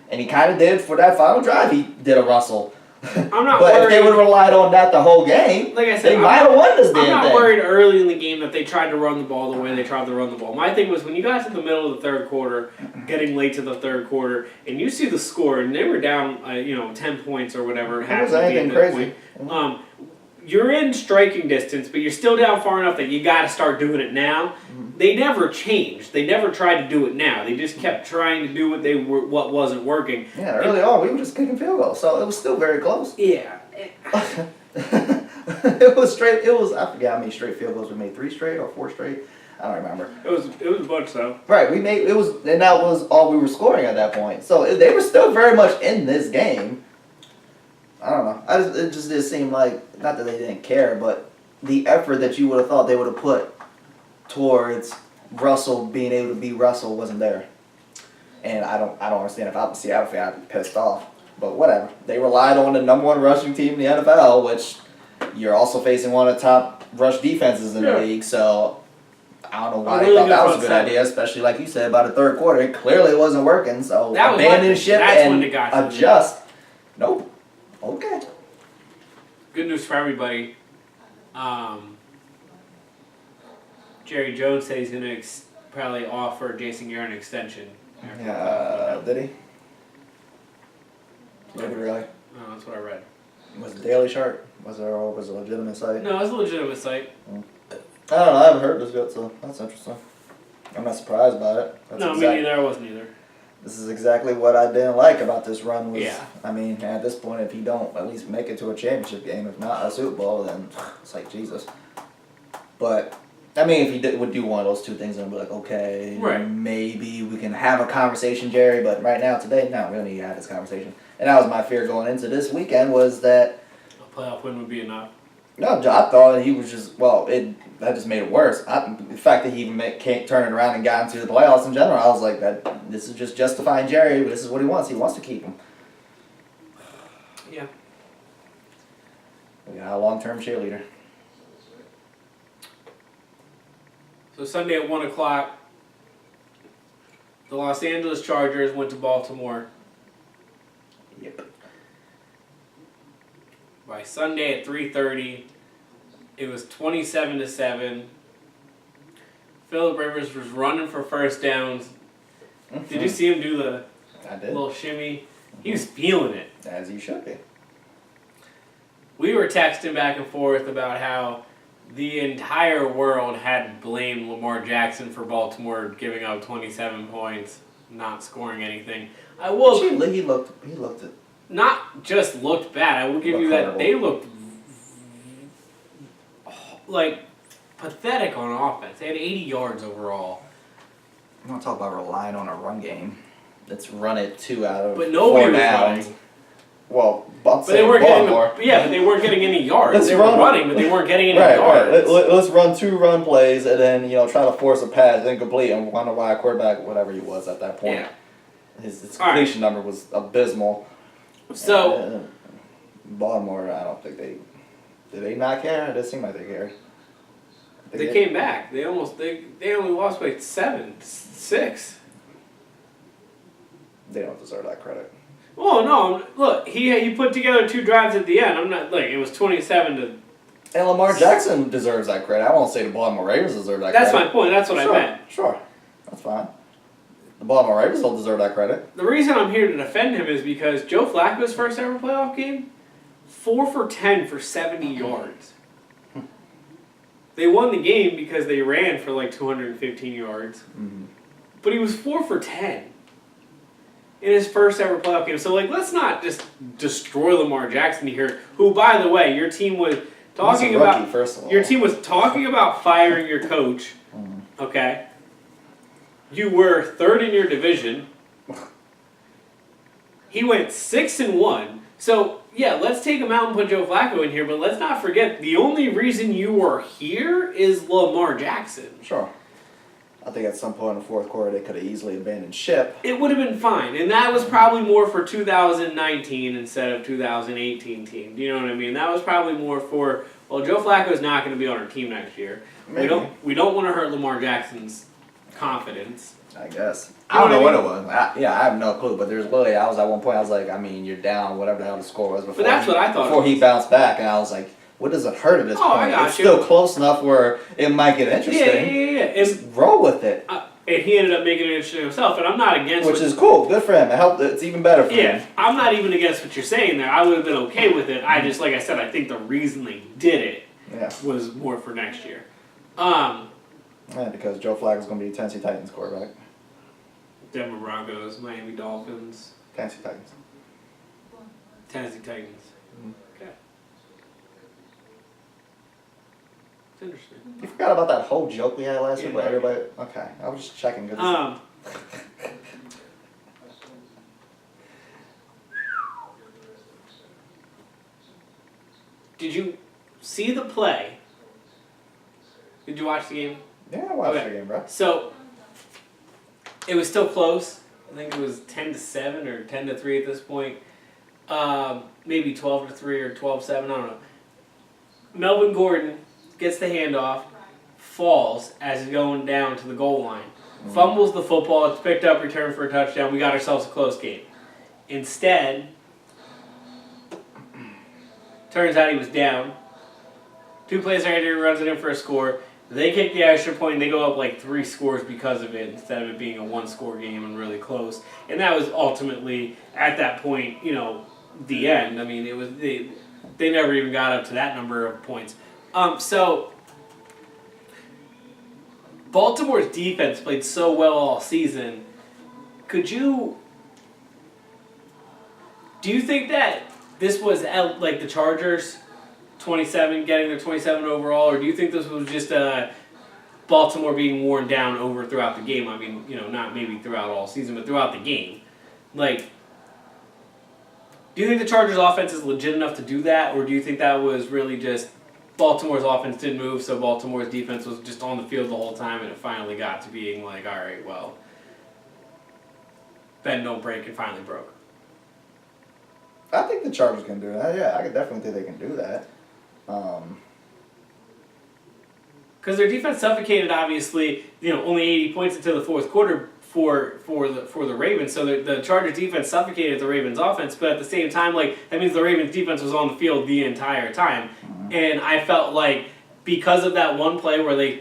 and he kind of did for that final drive. He did a Russell. I'm not but worried. if they would have relied on that the whole game, like I said, they might have won this damn thing. I'm not worried early in the game that they tried to run the ball the way they tried to run the ball. My thing was when you got to the middle of the third quarter, getting late to the third quarter, and you see the score, and they were down, 10 points or whatever. It was anything crazy. You're in striking distance, but you're still down far enough that you got to start doing it now. They never changed. They never tried to do it now. They just kept trying to do what wasn't working. Yeah, early on we were just kicking field goals, so it was still very close. Yeah. It was straight. It was I forget how many straight field goals we made. 3 straight or 4 straight. I don't remember. It was a bunch though. Right, we made it was, and that was all we were scoring at that point. So they were still very much in this game. I don't know. It just did seem like not that they didn't care, but the effort that you would have thought they would have put towards Russell being able to beat Russell wasn't there. And I don't understand if I was a Seattle fan, I'd be pissed off. But whatever. They relied on the number 1 rushing team in the NFL, which you're also facing one of the top rush defenses in the league. So I don't know why they thought that was a good idea, especially like you said about the third quarter. It clearly wasn't working. So abandon ship and adjust. Nope. Okay. Good news for everybody. Jerry Jones said he's going to probably offer Jason Garrett an extension. Yeah, did he? Did he really? Oh, that's what I read. Was it Daily Shark? Was it a legitimate site? No, it's a legitimate site. I don't know. I haven't heard this yet, so that's interesting. I'm not surprised by it. Me neither. I wasn't either. This is exactly what I didn't like about this run. Was, yeah. I mean, at this point, if you don't at least make it to a championship game, if not a Super Bowl, then it's like Jesus. But I mean, if he would do one of those two things, then be like, okay, maybe we can have a conversation, Jerry. But right now, today, no, we don't need to have this conversation. And that was my fear going into this weekend was that a playoff win would be enough. No, I thought he was just that just made it worse. The fact that he even can't turn it around and got into the playoffs in general, I was like, this is just justifying Jerry. This is what he wants. He wants to keep him. Yeah. We got a long-term cheerleader. So Sunday at 1 o'clock, the Los Angeles Chargers went to Baltimore. Yep. By Sunday at 3:30, it was 27-7. Phillip Rivers was running for first downs. Mm-hmm. Did you see him do the little shimmy? He was feeling it. As he should be. We were texting back and forth about how the entire world had blamed Lamar Jackson for Baltimore giving up 27 points, not scoring anything. I will. He looked it. Not just looked bad. I will give you that they looked like pathetic on offense. They had 80 yards overall. I'm not talking about relying on a run game. Let's run it 2 out of but nobody 4 was downs. running. Well, but they weren't Baltimore. but they weren't getting any yards. They were run. running, but they weren't getting any Right. yards. Let's run 2 run plays and then try to force a pass incomplete and wonder why a quarterback, whatever he was at that point, his completion number was abysmal. So Baltimore, I don't think did they not care? It does seem like they cared. They came back. They only lost by 7-6. They don't deserve that credit. Oh no! Look, he put together 2 drives at the end. I'm not like it was 27 to. And Lamar Jackson deserves that credit. I won't say the Baltimore Ravens deserve that credit. That's my point. That's what I meant. Sure, that's fine. The Baltimore Ravens don't deserve that credit. The reason I'm here to defend him is because Joe Flacco's first ever playoff game, 4 for 10 for 70 yards. They won the game because they ran for like 215 yards, but he was 4 for 10. In his first ever playoff game. So, let's not just destroy Lamar Jackson here, who, by the way, your team was talking about. First of all. Your team was talking about firing your coach. Okay. You were 3rd in your division. He went 6-1. So, yeah, let's take him out and put Joe Flacco in here, but let's not forget the only reason you were here is Lamar Jackson. Sure. I think at some point in the fourth quarter they could have easily abandoned ship. It would have been fine, and that was probably more for 2019 instead of 2018 team. Do you know what I mean? That was probably more for Joe Flacco's not going to be on our team next year. Maybe. We don't want to hurt Lamar Jackson's confidence. I guess. I don't know what it was. I have no clue. But there's literally, I was at one point, I was like, you're down, whatever the hell the score was before. But that's what I thought. Before he bounced back, and I was like, what does it hurt at this point? I got it's you. still close enough where it might get interesting. Yeah. Just roll with it. And he ended up making it interesting himself, and I'm not against Which is cool. Good for him. It helped. It's even better for him. Yeah, I'm not even against what you're saying there. I would have been okay with it. I just, like I said, I think the reason they did it was more for next year. Because Joe Flacco's going to be Tennessee Titans quarterback. Denver Broncos, Miami Dolphins. Tennessee Titans. Tennessee Titans. Okay. It's interesting. You forgot about that whole joke we had last week where everybody... Okay, I was just checking. Did you see the play? Did you watch the game? Yeah, I watched the game, bro. So, it was still close. I think it was 10-7 or 10-3 at this point. Maybe 12-3 or 12-7, I don't know. Melvin Gordon gets the handoff, falls as he's going down to the goal line. Fumbles the football, it's picked up, returned for a touchdown. We got ourselves a close game. Instead, turns out he was down. 2 plays later, he runs it in for a score. They kick the extra point, and they go up like 3 scores because of it, instead of it being a 1-score game and really close. And that was ultimately, at that point, the end. I mean, it was they never even got up to that number of points. So Baltimore's defense played so well all season. Do you think that this was like the Chargers 27 getting their 27 overall, or do you think this was just Baltimore being worn down throughout the game? I mean, not maybe throughout all season, but throughout the game. Do you think the Chargers' offense is legit enough to do that, or do you think that was really just Baltimore's offense didn't move, so Baltimore's defense was just on the field the whole time, and it finally got to being like, all right, well, bend don't break, and finally broke? I think the Chargers can do that. Yeah, I could definitely think they can do that. Because their defense suffocated, obviously, only 80 points into the fourth quarter for the Ravens. So the Chargers defense suffocated the Ravens offense, but at the same time, that means the Ravens defense was on the field the entire time. And I felt like because of that one play where they,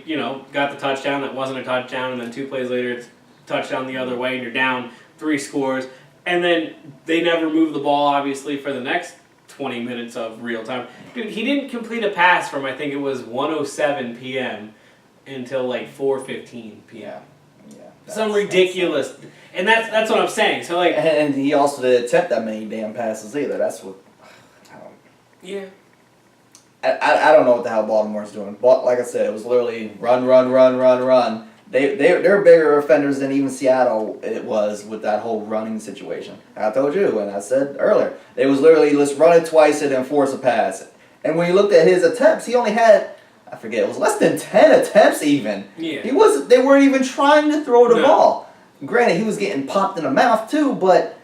got the touchdown that wasn't a touchdown, and then 2 plays later it's touchdown the other way and you're down 3 scores. And then they never moved the ball, obviously, for the next 20 minutes of real time. Dude, he didn't complete a pass from, I think it was 1:07 p.m. until 4:15 p.m. Yeah. Some ridiculous. And that's what I'm saying. So, And he also didn't attempt that many damn passes either. That's what... Yeah. I don't know what the hell Baltimore's doing. But like I said, it was literally run. They're bigger offenders than even Seattle it was with that whole running situation. I told you, and I said earlier, they was literally let's run it twice and then force a pass. And when you looked at his attempts, he only had, I forget, it was less than 10 attempts even. Yeah. They weren't even trying to throw the ball. Granted, he was getting popped in the mouth too, but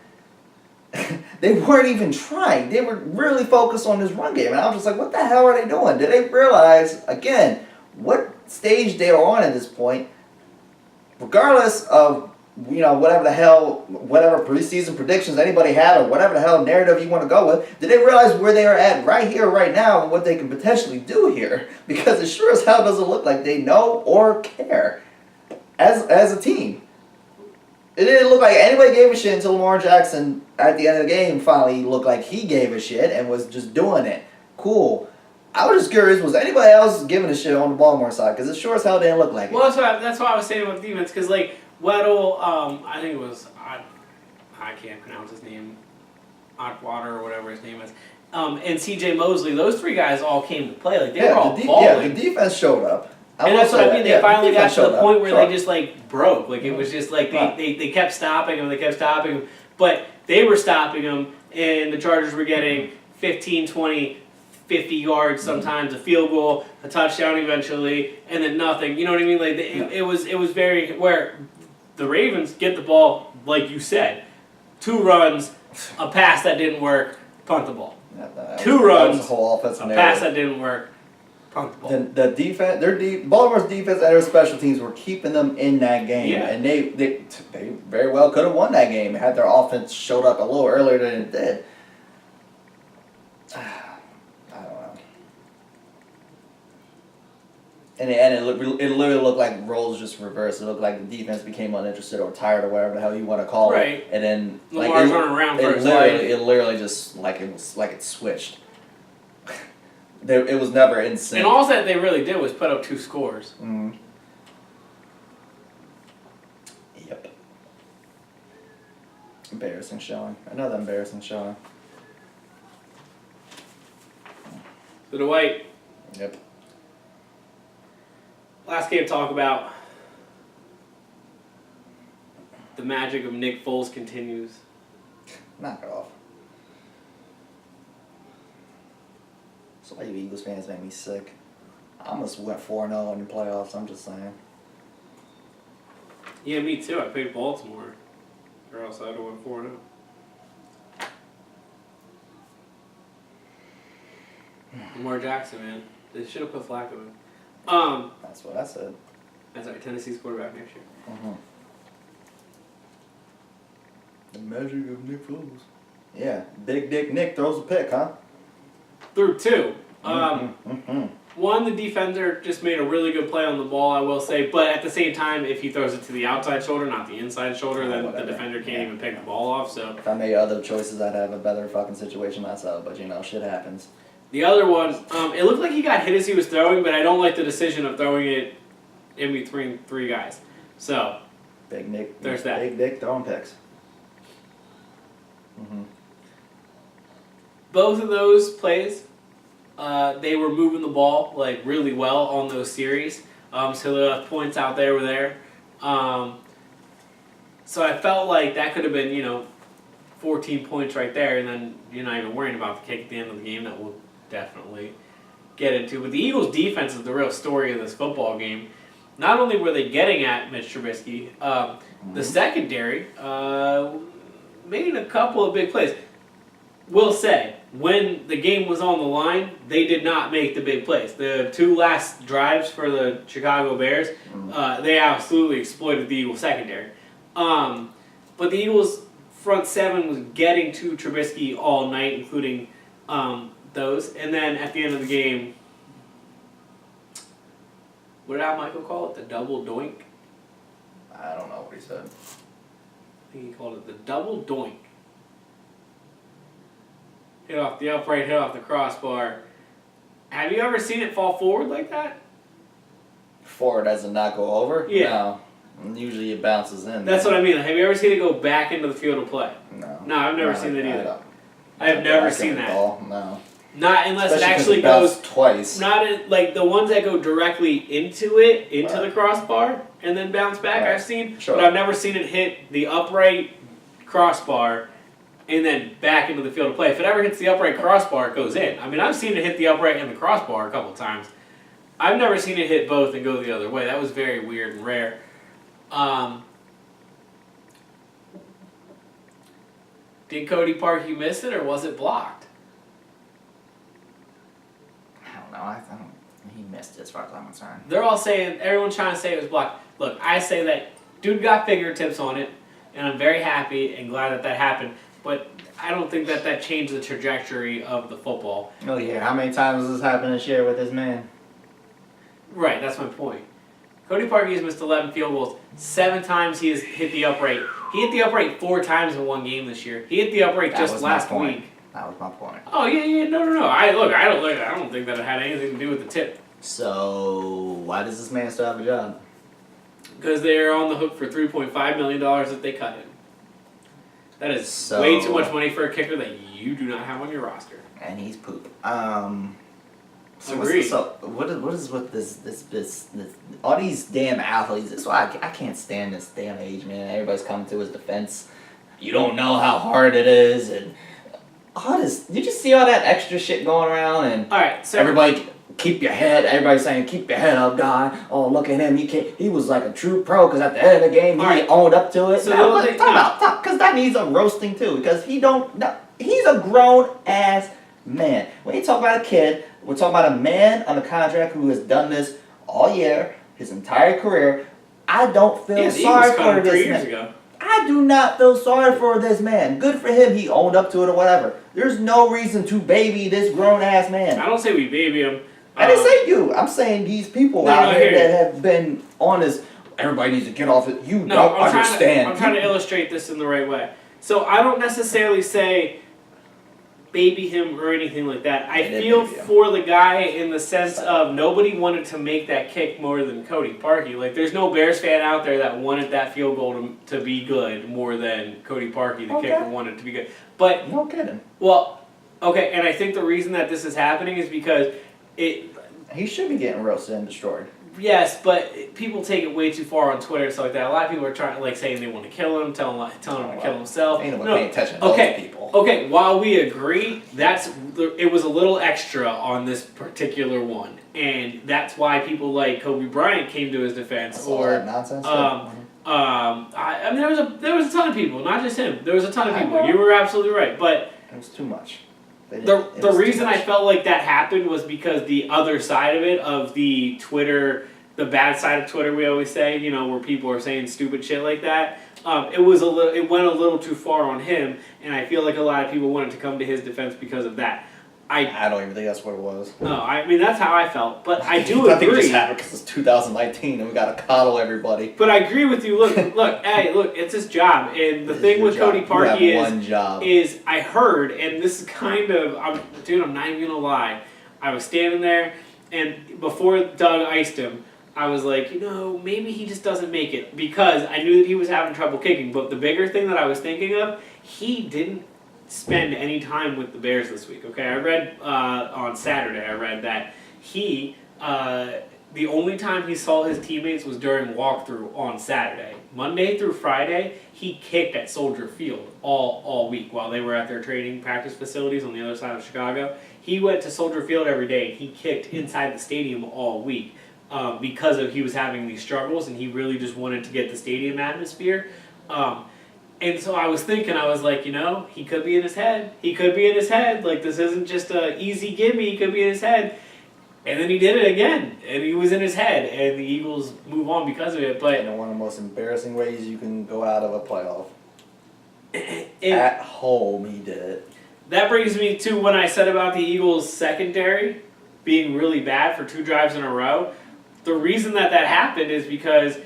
they weren't even trying. They were really focused on this run game. And I was just like, what the hell are they doing? Did they realize, again, what stage they are on at this point? Regardless of, whatever preseason predictions anybody had or whatever the hell narrative you want to go with, did they realize where they are at right here, right now, and what they can potentially do here? Because it sure as hell doesn't look like they know or care as a team. It didn't look like anybody gave a shit until Lamar Jackson, at the end of the game, finally looked like he gave a shit and was just doing it. Cool. I was just curious, was anybody else giving a shit on the Baltimore side? Because it sure as hell didn't look like it. Well, that's why I was saying about defense, because, Weddle, I think it was, I can't pronounce his name, Ottwater or whatever his name is, and C.J. Mosley, those three guys all came to play. They were all balling. The defense showed up. And that's what I mean. They finally got to the point where Sure. they just broke. It was just they kept stopping him. But they were stopping him, and the Chargers were getting 15, 20, 50 yards sometimes, a field goal, a touchdown eventually, and then nothing. You know what I mean? It was very where the Ravens get the ball, like you said, 2 runs, a pass that didn't work, punt the ball. Yeah, 2 runs, a whole offensive a narrative. pass that didn't work. The defense, Baltimore's defense and their special teams were keeping them in that game, and they very well could have won that game had their offense showed up a little earlier than it did. I don't know. And it literally looked like roles just reversed. It looked like the defense became uninterested or tired or whatever the hell you want to call it. And then Lamar's running around for his life. It literally just it switched. It was never in sync. And all that they really did was put up 2 scores. Mm-hmm. Yep. Embarrassing showing. Another embarrassing showing. So Dwight. Yep. Last game to talk about. The magic of Nick Foles continues. Knock it off. So you Eagles fans make me sick. I almost went 4-0 in the playoffs, I'm just saying. Yeah, me too. I picked Baltimore. Or else I'd have went 4-0. Lamar Jackson, man. They should have put Flacco in. That's what I said. That's right. Tennessee's quarterback next year. Mm-hmm. The magic of Nick Foles. Yeah, Big Dick Nick throws a pick, huh? Through 2. Mm-hmm. One, the defender just made a really good play on the ball, I will say. But at the same time, if he throws it to the outside shoulder, not the inside shoulder, then the defender can't even pick the ball off. So if I made other choices, I'd have a better fucking situation myself. But shit happens. The other one, it looked like he got hit as he was throwing, but I don't like the decision of throwing it in between 3 guys. So Big Nick. There's that. Big Dick throwing picks. Mm-hmm. Both of those plays, they were moving the ball really well on those series. So the points out there were there. So I felt like that could have been, 14 points right there, and then you're not even worrying about the kick at the end of the game that we'll definitely get into. But the Eagles' defense is the real story of this football game. Not only were they getting at Mitch Trubisky, the secondary made a couple of big plays. Will say, when the game was on the line, they did not make the big plays. The 2 last drives for the Chicago Bears, they absolutely exploited the Eagles secondary. But the Eagles front 7 was getting to Trubisky all night, including those. And then at the end of the game, what did Al Michael call it? The double doink? I don't know what he said. I think he called it the double doink. Hit off the upright, hit off the crossbar. Have you ever seen it fall forward like that? Forward as in not go over? Yeah. No. Usually it bounces in. That's what I mean. Have you ever seen it go back into the field of play? No. No, I've never seen that either. I I've never can't seen that. recall. No. Not unless Especially it 'cause actually it bounced goes twice. Not like the ones that go directly into it, into Right. the crossbar, and then bounce back. Right. I've seen, Sure. but I've never seen it hit the upright crossbar and then back into the field of play. If it ever hits the upright crossbar, it goes in. I mean, I've seen it hit the upright and the crossbar a couple of times. I've never seen it hit both and go the other way. That was very weird and rare. Did Cody Parkey miss it, or was it blocked? I don't know. He missed it as far as I'm concerned. They're all saying, everyone's trying to say it was blocked. Look, I say that dude got fingertips on it, and I'm very happy and glad that that happened. But I don't think that that changed the trajectory of the football. Oh yeah, how many times has this happened this year with this man? Right, that's my point. Cody Parkey has missed 11 field goals. 7 times he has hit the upright. He hit the upright 4 times in one game this year. He hit the upright That just was my last point. week. That was my point. Oh yeah, no. I don't think that it had anything to do with the tip. So why does this man still have a job? Because they're on the hook for $3.5 million that they cut him. That is So- way too much money for a kicker that you do not have on your roster. And he's poop. So Agreed. what is with this all these damn athletes? So I can't stand this damn age, man. Everybody's coming to his defense. You don't know how hard it is, and all this. You just see all that extra shit going around, and All right, so everybody keep your head. Everybody's saying keep your head up, guy. Oh, look at him. He was like a true pro because at the end of the game he All right. owned up to it. So Now, the other thing- because that needs a roasting too. Because he don't. No, he's a grown ass man. We ain't talking about a kid. We're talking about a man on a contract who has done this all year, his entire career. I don't feel yeah, the sorry Eagles cut for him 3 this years man. ago. I do not feel sorry for this man. Good for him. He owned up to it or whatever. There's no reason to baby this grown ass man. I don't say we baby him. I didn't say you. I'm saying these people No, out I here hear that you. have been on this. Everybody needs to get off it. You No, don't I'm understand. trying to illustrate this in the right way. So I don't necessarily say baby him or anything like that. I They did feel baby him. for the guy in the sense of nobody wanted to make that kick more than Cody Parkey. Like, there's no Bears fan out there that wanted that field goal to be good more than Cody Parkey, the Okay. kicker, wanted it to be good. But, No kidding. well, okay, and I think the reason that this is happening is because He should be getting roasted and destroyed. yes, but people take it way too far on Twitter and stuff like that. A lot of people are trying, like, saying they want to kill him, telling him to kill himself. Ain't nobody No. paying attention to Okay. those people. Okay, while we agree, it was a little extra on this particular one, and that's why people like Kobe Bryant came to his defense, All that or nonsense. I mean there was a ton of people, not just him. There was a ton of I people. know. You were absolutely right, but It was too much. the reason I felt like that happened was because the other side of it, of the Twitter, the bad side of Twitter, we always say, you know, where people are saying stupid shit like that. It went a little too far on him, and I feel like a lot of people wanted to come to his defense because of that. I don't even think that's what it was. No, I mean that's how I felt, but I do I think it agree. just happened because it's 2019 and we gotta coddle everybody. But I agree with you. Look, it's his job, and the This thing is with your Cody job. Parkey You have one job. is I heard, and this is kind of, I'm not even gonna lie. I was standing there, and before Doug iced him, I was like, you know, maybe he just doesn't make it, because I knew that he was having trouble kicking. But the bigger thing that I was thinking of, he didn't spend any time with the Bears this week. Okay, I read on Saturday. I read that he. The only time he saw his teammates was during walkthrough on Saturday. Monday through Friday, he kicked at Soldier Field all week while they were at their training practice facilities on the other side of Chicago. He went to Soldier Field every day, and he kicked inside the stadium all week because he was having these struggles, and he really just wanted to get the stadium atmosphere. And so I was thinking, I was like, you know, he could be in his head. He could be in his head. Like, this isn't just a easy gimme. He could be in his head. And then he did it again, and he was in his head, and the Eagles move on because of it. But In one of the most embarrassing ways you can go out of a playoff. it, At home, he did it. that brings me to when I said about the Eagles' secondary being really bad for 2 drives in a row. The reason that happened is because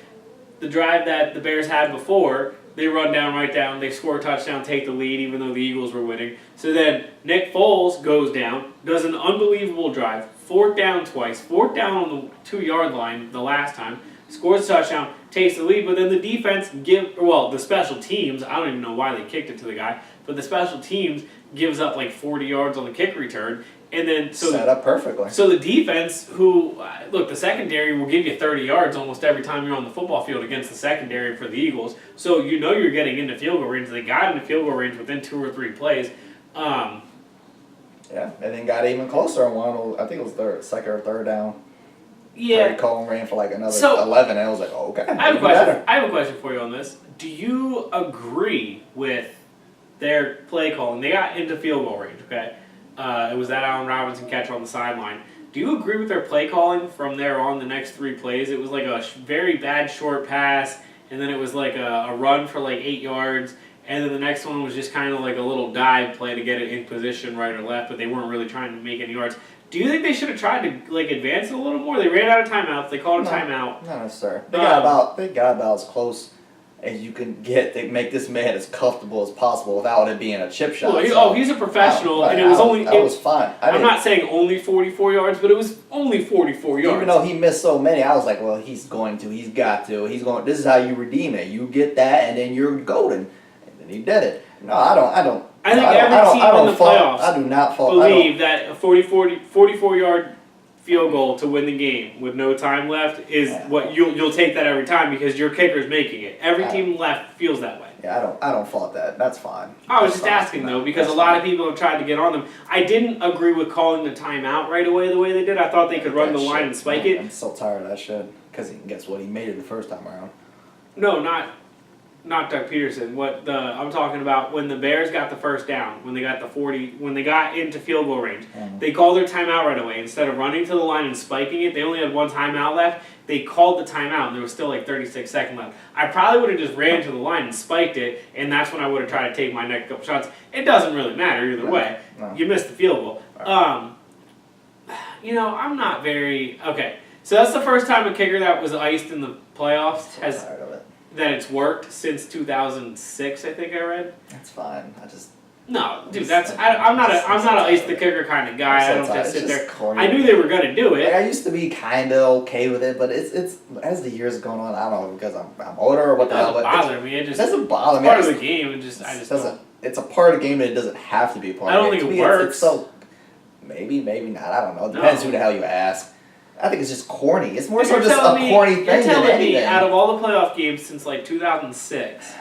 the drive that the Bears had before, they run down, right down, they score a touchdown, take the lead, even though the Eagles were winning. So then Nick Foles goes down, does an unbelievable drive, 4th down twice, 4th down on the 2-yard line the last time, scores a touchdown, takes the lead, but then the defense the special teams, I don't even know why they kicked it to the guy, but the special teams gives up like 40 yards on the kick return, And then set up perfectly. So the defense, look, the secondary will give you 30 yards almost every time you're on the football field against the secondary for the Eagles. So you know you're getting into field goal range. They got into field goal range within 2 or 3 plays. Yeah, and then got even closer on one. I think it was second or third down. Yeah. Cohen ran for like another 11, and I was like, oh, okay. I have a question for you on this. Do you agree with their play calling? They got into field goal range, okay? It was that Allen Robinson catch on the sideline. Do you agree with their play calling from there on the next 3 plays? It was like a very bad short pass, and then it was like a run for like 8 yards, and then the next one was just kind of like a little dive play to get it in position right or left, but they weren't really trying to make any yards. Do you think they should have tried to like advance it a little more? They ran out of timeouts. They called a timeout. Not necessarily. They got about as close as you can get to make this man as comfortable as possible without it being a chip shot. Well, he's a professional, and it was only. That was fine. I'm not saying only 44 yards, but it was only 44 yards. Even though he missed so many, I was like, well, he's going to. He's got to. He's going. This is how you redeem it. You get that, and then you're golden. And then he did it. No, I don't. I think every team in the playoffs I do not believe that a 44-yard field goal to win the game with no time left is what you'll take that every time because your kicker's making it. Every team left feels that way. Yeah, I don't fault that. That's fine. I was just asking though because a lot of people have tried to get on them. I didn't agree with calling the timeout right away the way they did. I thought they could run the line and spike it. I'm so tired of that shit because guess what? He made it the first time around. No, not Doug Peterson. I'm talking about when the Bears got the first down, when they got the 40, when they got into field goal range, they called their timeout right away. Instead of running to the line and spiking it, they only had 1 timeout left. They called the timeout, and there was still like 36 seconds left. I probably would have just ran to the line and spiked it, and that's when I would have tried to take my next couple shots. It doesn't really matter either way. No. You missed the field goal. Right. I'm not very okay. So that's the first time a kicker that was iced in the playoffs has. That it's worked since 2006, I think I read. That's fine. No, dude. I'm not a ice the kicker kind of guy. I don't just sit there. I knew they were gonna do it. Like, I used to be kind of okay with it, but it's as the years going on. I don't know because I'm older or what the hell. It doesn't bother me. It doesn't bother me. Part of the game. I just doesn't. It's a part of the game, but it doesn't have to be a part. I don't think it works. It's so maybe not. I don't know. It depends who the hell you ask. I think it's just corny. It's more so just a corny thing You're telling than anything. me out of all the playoff games since like 2006,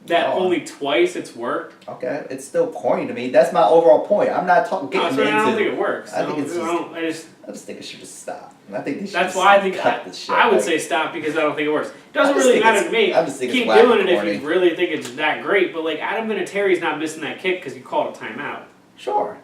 that only twice it's worked? Okay, it's still corny to me. That's my overall point. I'm not talking. I don't think it works. I just think it should just stop. I think they should. That's why I think cut the shit. I would say stop because I don't think it works. It doesn't really matter to me. I just think keep it's doing it corny. if you really think it's that great. But like Adam Vinatieri's not missing that kick because you called a timeout. Sure,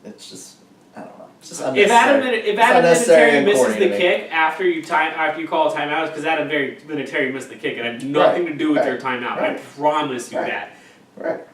it's just. I don't know. It's just if Adam Vinatieri misses the kick after you call a timeout, it's because Adam Vinatieri missed the kick. It had nothing to do with their timeout. I promise you that. Right.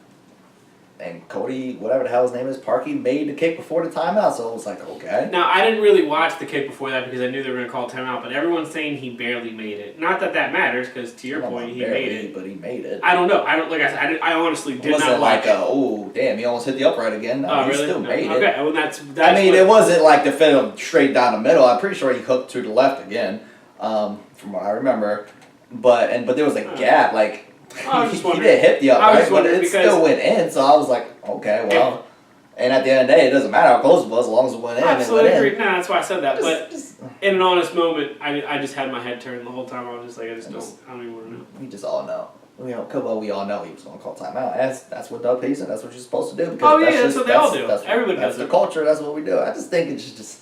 And Cody, whatever the hell his name is, Parkey, made the kick before the timeout, so it was like, okay. Now, I didn't really watch the kick before that because I knew they were going to call timeout, but everyone's saying he barely made it. Not that matters, because to your point, he made it. But he made it. I don't know. Like I said, I honestly did not watch it. Oh, damn, he almost hit the upright again. No, he still made it. Okay, well, that's it wasn't like definitive straight down the middle. I'm pretty sure he hooked to the left again, from what I remember. But there was a gap, like... He did hit the upright, but it still went in, so I was like, okay, well. And at the end of the day, it doesn't matter how close it was as long as it went in. Absolutely agree. No, that's why I said that. But in an honest moment, I just had my head turned the whole time. I was just like, I don't even want to know. We just all know. We all know he was going to call timeout. That's what Doug Peterson, that's what you're supposed to do. Because that's what they all do. Everybody does it. That's the culture, that's what we do. I just think it's just,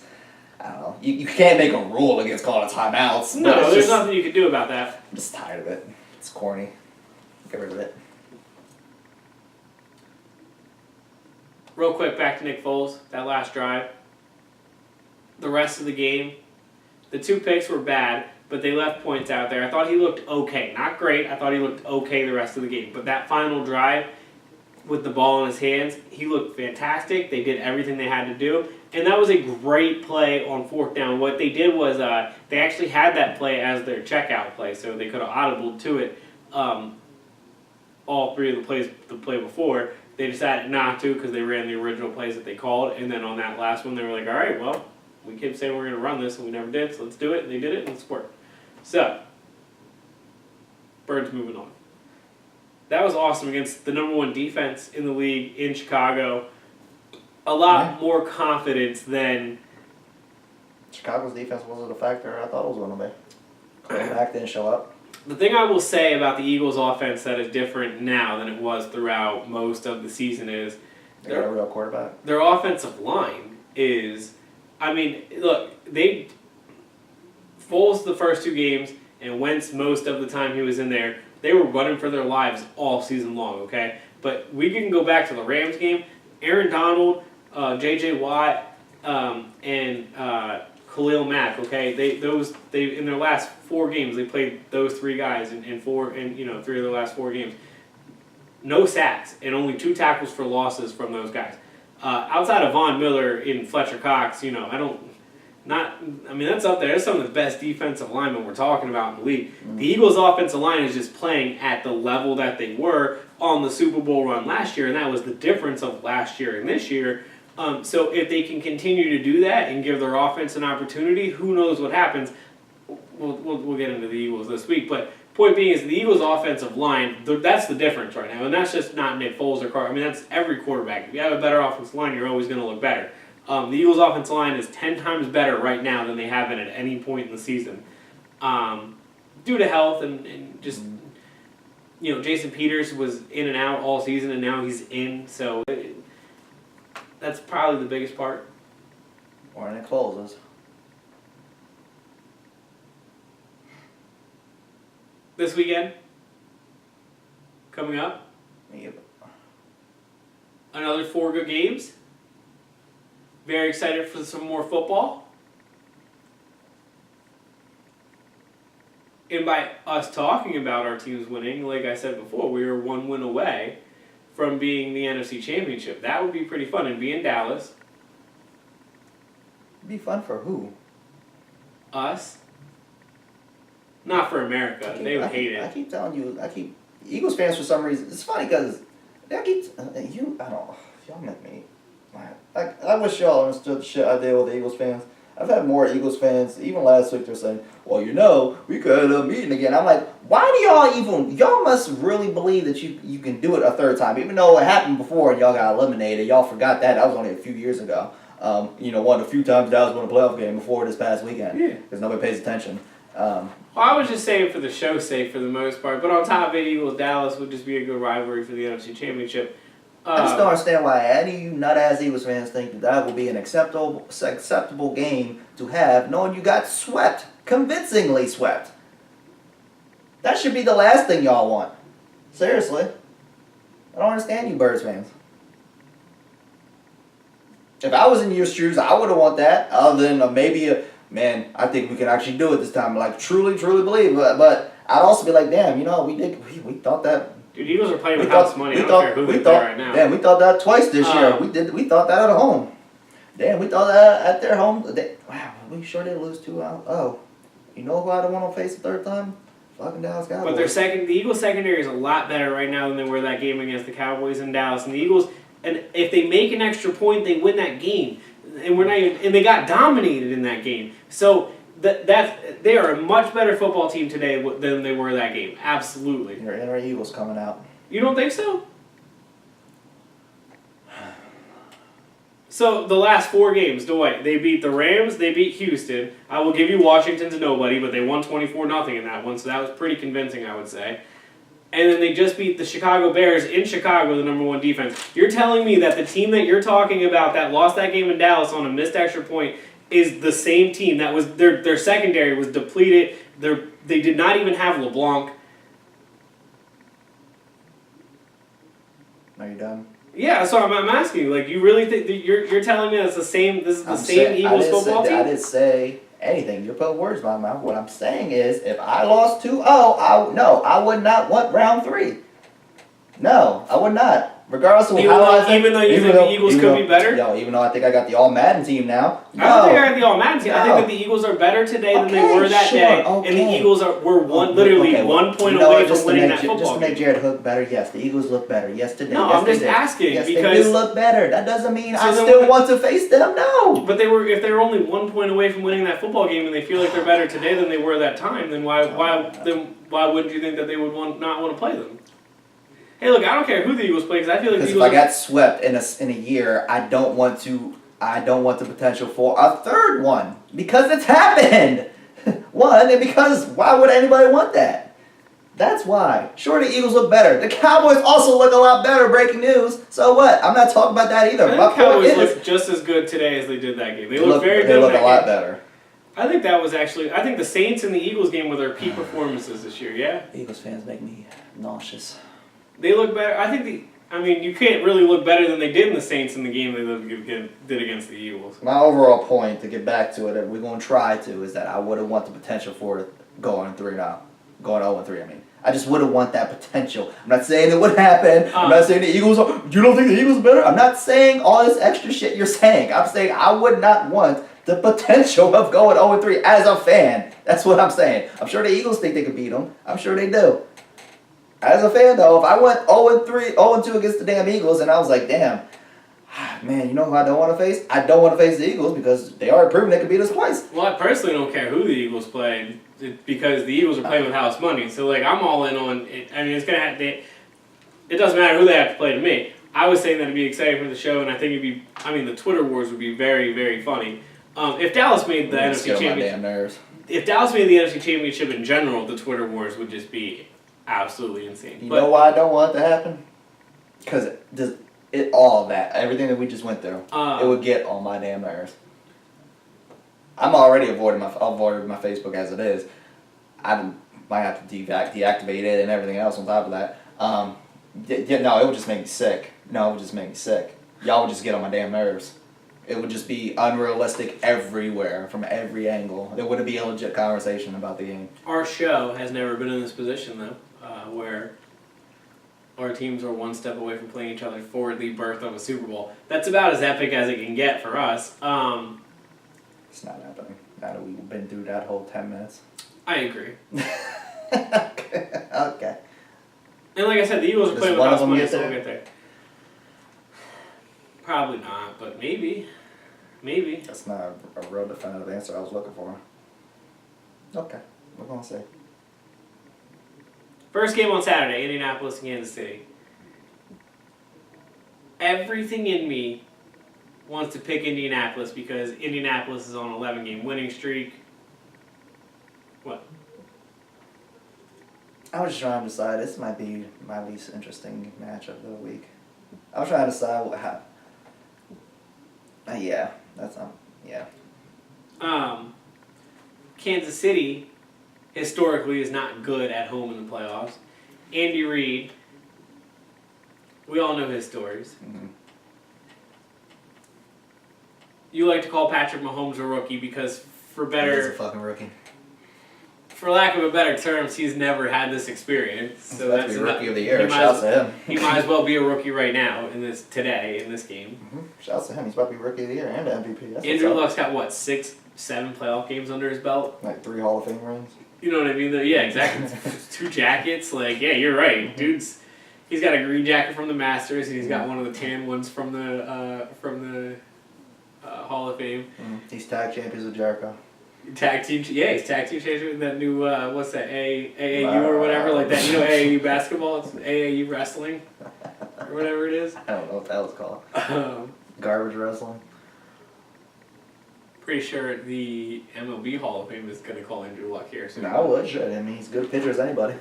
I don't know. You can't make a rule against calling timeouts. No, there's nothing you can do about that. I'm just tired of it. It's corny. Get rid of it. Real quick, back to Nick Foles, that last drive. The rest of the game, the 2 picks were bad, but they left points out there. I thought he looked okay. Not great. I thought he looked okay the rest of the game. But that final drive with the ball in his hands, he looked fantastic. They did everything they had to do. And that was a great play on 4th down. What they did was they actually had that play as their checkout play, so they could have audibled to it. All 3 of the plays the play before, they decided not to because they ran the original plays that they called, and then on that last one they were like, all right, well, we kept saying we're going to run this and we never did, so let's do it, and they did it and it's worked. So, Bird's moving on. That was awesome against the number 1 defense in the league in Chicago. A lot more confidence than... Chicago's defense wasn't a factor. I thought it was going to be. Quarterback didn't show up. The thing I will say about the Eagles' offense that is different now than it was throughout most of the season is... They got a real quarterback. Their offensive line is... I mean, look, they... Foles the first 2 games, and Wentz most of the time he was in there, they were running for their lives all season long, okay? But we can go back to the Rams game. Aaron Donald, J.J. Watt, and Khalil Mack, okay? They in their last 4 games, they played those 3 guys in 3 of their last 4 games. No sacks, and only 2 tackles for losses from those guys. Outside of Von Miller and Fletcher Cox, that's up there. That's some of the best defensive linemen we're talking about in the league. Mm-hmm. The Eagles' offensive line is just playing at the level that they were on the Super Bowl run last year, and that was the difference of last year and this year. So if they can continue to do that and give their offense an opportunity, who knows what happens. We'll get into the Eagles this week, but point being is the Eagles' offensive line, that's the difference right now, and that's just not Nick Foles or Carr. I mean, that's every quarterback. If you have a better offensive line, you're always going to look better. The Eagles' offensive line is 10 times better right now than they have been at any point in the season. Due to health and just, Jason Peters was in and out all season, and now he's in, so that's probably the biggest part. Or Nick Foles is. This weekend, coming up, another 4 good games. Very excited for some more football. And by us talking about our teams winning, like I said before, we were 1 win away from being the NFC Championship. That would be pretty fun. And be in Dallas. It'd be fun for who? Us. Not for America. They would hate it. I keep telling you, Eagles fans for some reason, it's funny because y'all make me mad. I wish y'all understood the shit I deal with the Eagles fans. I've had more Eagles fans, even last week they're saying, well, we could end up meeting again. I'm like, why do y'all must really believe that you can do it a 3rd time, even though it happened before and y'all got eliminated. Y'all forgot that was only a few years ago. One of the few times Dallas won a playoff game before this past weekend. Yeah. Because nobody pays attention. Well, I was just saying for the show's sake for the most part, but on top of it, Eagles-Dallas would just be a good rivalry for the NFC Championship. I just don't understand why any of you nut-ass Eagles fans think that will be an acceptable game to have, knowing you got swept, convincingly swept. That should be the last thing y'all want. Seriously. I don't understand you Birds fans. If I was in your shoes, I wouldn't want that, other than man, I think we can actually do it this time. Like, truly, truly believe. But I'd also be like, damn, we thought that. Dude, Eagles are playing with house money. I don't care who they play right now. Damn, we thought that twice this year. We thought that at home. Damn, we thought that at their home. Wow, we sure did lose 2 out. Oh, you know who I don't want to face the 3rd time? Fucking Dallas Cowboys. But the Eagles secondary is a lot better right now than they were that game against the Cowboys in Dallas. And the Eagles, and if they make an extra point, they win that game. And they got dominated in that game. So they are a much better football team today than they were that game. Absolutely. Your inner Eagles coming out. You don't think so? So the last 4 games, Dwight, they beat the Rams, they beat Houston. I will give you Washington to nobody, but they won 24-0 in that one, so that was pretty convincing, I would say. And then they just beat the Chicago Bears in Chicago, the number 1 defense. You're telling me that the team that you're talking about that lost that game in Dallas on a missed extra point is the same team that was their secondary was depleted. They did not even have LeBlanc. Are you done? Yeah, so I'm asking you. Like, you really think that you're telling me that's the same? This is the same Eagles football team? I didn't say anything. You're putting words in my mouth. What I'm saying is, if I lost 2-0, I would not want round 3. No, I would not. Regardless of even though you think the Eagles could be better? Even though I think I got the All-Madden team now. I don't think I got the All-Madden team. I think that the Eagles are better today than they were that day. Okay. And the Eagles were 1 point away from winning that football game. Just to make Jarrett look better, yes, the Eagles look better. Yes, today. No, I'm just asking yes, because they do look better. That doesn't mean I still want to face them. No. But if they were only 1 point away from winning that football game and they feel like they're better today than they were that time, then why wouldn't you think that they would not want to play them? Hey, look, I don't care who the Eagles play because I feel like the Because Eagles. if I got swept in a year, I don't want the potential for a third one because it's happened. One, and because why would anybody want that? That's why. Sure, the Eagles look better. The Cowboys also look a lot better. Breaking news. So what? I'm not talking about that either. I My think Cowboys point is, look just as good today as they did that game. They look very good. They look in that a lot game. better. I think that was actually. I think the Saints and the Eagles game were their peak performances this year. Yeah. Eagles fans make me nauseous. They look better. I think I mean, you can't really look better than they did in the Saints in the game they did against the Eagles. My overall point, to get back to it, and we're going to try to, is that I wouldn't want the potential for it going 3 now. Going 0-3, I mean. I just wouldn't want that potential. I'm not saying it would happen. I'm not saying the Eagles are, you don't think the Eagles are better? I'm not saying all this extra shit you're saying. I'm saying I would not want the potential of going 0-3 as a fan. That's what I'm saying. I'm sure the Eagles think they could beat them. I'm sure they do. As a fan, though, if I went 0-3, 0-2 against the damn Eagles, and I was like, damn, man, you know who I don't want to face? I don't want to face the Eagles because they already proven they could beat us twice. Well, I personally don't care who the Eagles play because the Eagles are playing with house money. So, like, I'm all in on it. I mean, it's going to have to... It doesn't matter who they have to play to me. I was saying that it'd be exciting for the show, and I think it'd be... I mean, the Twitter wars would be very, very funny. If Dallas made the NFC Championship... If Dallas made the NFC Championship in general, the Twitter wars would just be absolutely insane. You know why I don't want it to happen? Because all that, everything that we just went through, it would get on my damn nerves. I'm already avoiding my Facebook as it is. I might have to deactivate it and everything else on top of that. No, it would just make me sick. Y'all would just get on my damn nerves. It would just be unrealistic everywhere, from every angle. There wouldn't be a legit conversation about the game. Our show has never been in this position, though, where our teams are one step away from playing each other for the birth of a Super Bowl. That's about as epic as it can get for us. It's not happening. Now that we've been through that whole 10 minutes. I agree. Okay. And like I said, the Eagles are playing with one of house them money, get so we'll there? get there. Probably not, but maybe. Maybe. That's not a real definitive answer I was looking for. Okay. We're going to see. First game on Saturday, Indianapolis and Kansas City. Everything in me wants to pick Indianapolis because Indianapolis is on an 11-game winning streak. What? I was just trying to decide. This might be my least interesting match of the week. I was trying to decide how. Yeah, that's yeah. Kansas City historically is not good at home in the playoffs. Andy Reid, we all know his stories. Mm-hmm. You like to call Patrick Mahomes a rookie because He's a fucking rookie. For lack of a better terms, he's never had this experience. So that's be rookie of the year. Shouts to him. He might as well be a rookie right now in this game. Mm-hmm. Shouts to him. He's about to be rookie of the year and MVP. That's Andrew Luck's got 6-7 playoff games under his belt. Like 3 Hall of Fame rings. You know what I mean? Yeah, exactly. 2 jackets. Like, yeah, you're right, dude's. He's got a green jacket from the Masters, and he's got one of the tan ones from the Hall of Fame. Mm-hmm. He's tag champions with Jericho. He's tag team champion with that new what's that AAU or whatever, like that, you know, AAU basketball, it's AAU wrestling or whatever it is. I don't know what that was called. Garbage wrestling. Pretty sure the MLB Hall of Fame is gonna call Andrew Luck here. So No, I would. Sure. I mean, he's good pitcher as anybody.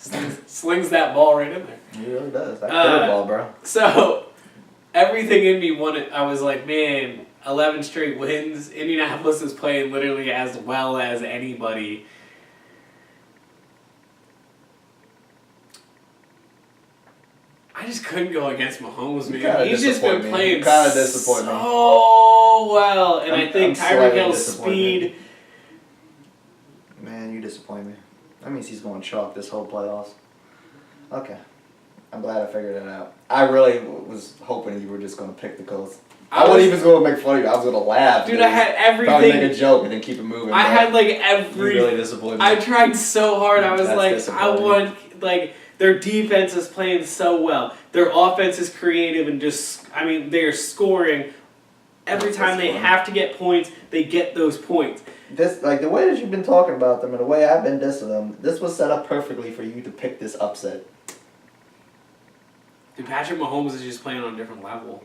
slings that ball right in there. He really does. That curveball, bro. So everything in me wanted. I was like, man, 11 straight wins. Indianapolis is playing literally as well as anybody. I just couldn't go against Mahomes, man. He's just been playing so well. And I think Tyreek Hill's speed... Man, you disappoint me. That means he's going chalk this whole playoffs. Okay. I'm glad I figured it out. I really was hoping you were just going to pick the Colts. I wasn't even going to make fun of you. I was going to laugh. Dude, I had everything. Probably make a joke and then keep it moving. I had like every... You really disappointed me. I tried so hard. I was like, I want... Like, their defense is playing so well. Their offense is creative and just... I mean, they're scoring Every time they have to get points, they get those points. This, like, the way that you've been talking about them and the way I've been dissing them, this was set up perfectly for you to pick this upset. Dude, Patrick Mahomes is just playing on a different level.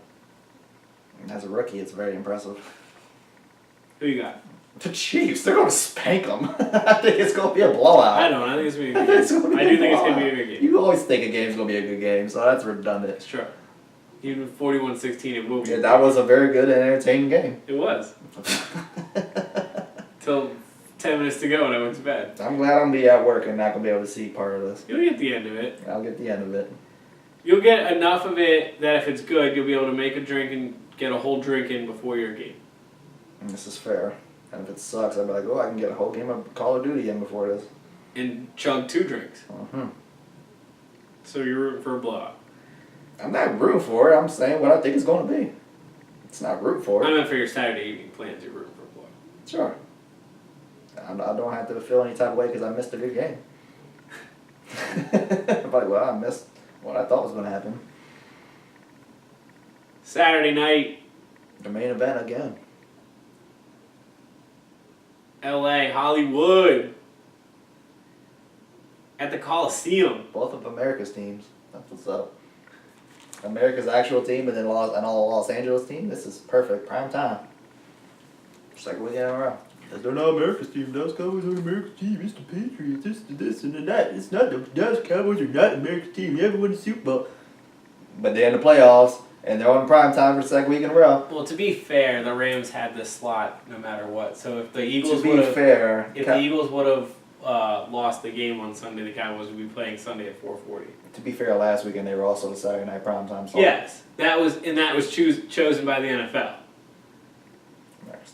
As a rookie, it's very impressive. Who you got? The Chiefs, they're going to spank them. I think it's going to be a blowout. I don't. I think it's going to be a good game. I do think it's going to be a good game. You always think a game's going to be a good game, so that's redundant. It's true. Even 41-16, it will be. Yeah, that was a very good and entertaining game. It was. Till 10 minutes to go and I went to bed. I'm glad I'm going to be at work and not going to be able to see part of this. You'll get the end of it. I'll get the end of it. You'll get enough of it that if it's good, you'll be able to make a drink and get a whole drink in before your game. And this is fair. And if it sucks, I'd be like, oh, I can get a whole game of Call of Duty in before this. And chug 2 drinks. Mm-hmm. So you're rooting for a blowout. I'm not rooting for it. I'm saying what I think it's going to be. It's not root for it. I meant for your Saturday evening plans, you're rooting for a blowout. Sure. I don't have to feel any type of way because I missed a good game. I'm like, well, I missed what I thought was going to happen. Saturday night. The main event again. LA, Hollywood. At the Coliseum. Both of America's teams. That's what's up. America's actual team and then all Los Angeles team. This is perfect. Prime time. Just like we get in a row. They're not America's team. Dallas Cowboys are America's team. It's the Patriots. It's this and that. It's not the Dallas Cowboys are not America's team. You ever win the Super Bowl? But they're in the playoffs and they're on prime time for the second week in a row. Well, to be fair, the Rams had this slot no matter what. So if the Eagles To be fair, the Eagles would have lost the game on Sunday, the Cowboys would be playing Sunday at 4:40. To be fair, last weekend they were also the Saturday night primetime slot. Yes, that was chosen by the NFL.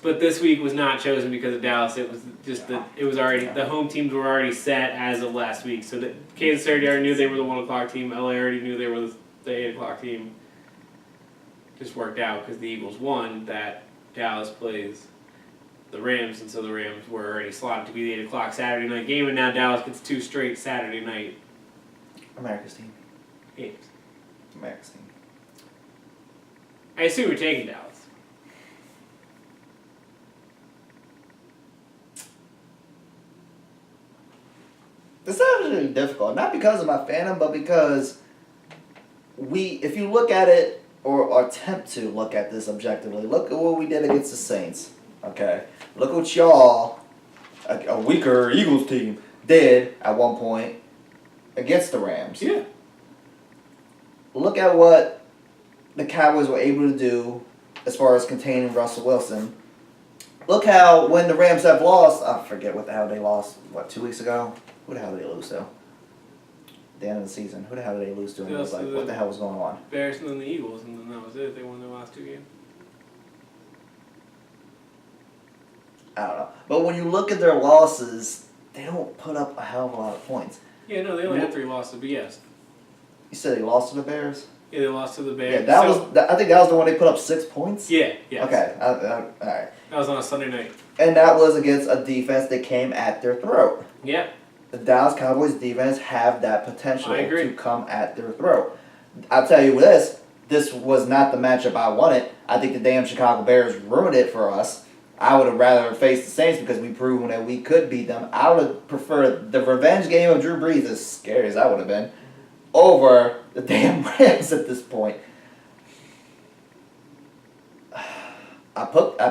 But this week was not chosen because of Dallas. It was just that it was already the home teams were already set as of last week. So that Kansas City already knew they were the 1 o'clock team. LA already knew they were the 8 o'clock team. Just worked out because the Eagles won that Dallas plays the Rams, and so the Rams were already slotted to be the 8 o'clock Saturday night game, and now Dallas gets 2 straight Saturday night America's team. games. America's team. I assume you're taking Dallas. It's actually difficult, not because of my fandom, but because if you look at it or attempt to look at this objectively, look at what we did against the Saints. Okay, look what y'all, a weaker Eagles team, did at one point against the Rams. Yeah. Look at what the Cowboys were able to do as far as containing Russell Wilson. Look how when the Rams have lost, I forget what the hell they lost. 2 weeks ago? Who the hell did they lose to? The end of the season. Who the hell did they lose to? And it was like, what the hell was going on? Bears and then the Eagles, and then that was it. They won their last 2 games. I don't know. But when you look at their losses, they don't put up a hell of a lot of points. Yeah, no, they only had 3 losses, but yes. You said they lost to the Bears? Yeah, they lost to the Bears. Yeah, I think that was the one they put up 6 points? Yeah, yeah. Okay, alright. That was on a Sunday night. And that was against a defense that came at their throat. Yeah. The Dallas Cowboys defense have that potential I agree. to come at their throat. I'll tell you this was not the matchup I wanted. I think the damn Chicago Bears ruined it for us. I would have rather faced the Saints because we've proven that we could beat them. I would have preferred the revenge game of Drew Brees, as scary as that would have been, over the damn Rams at this point. I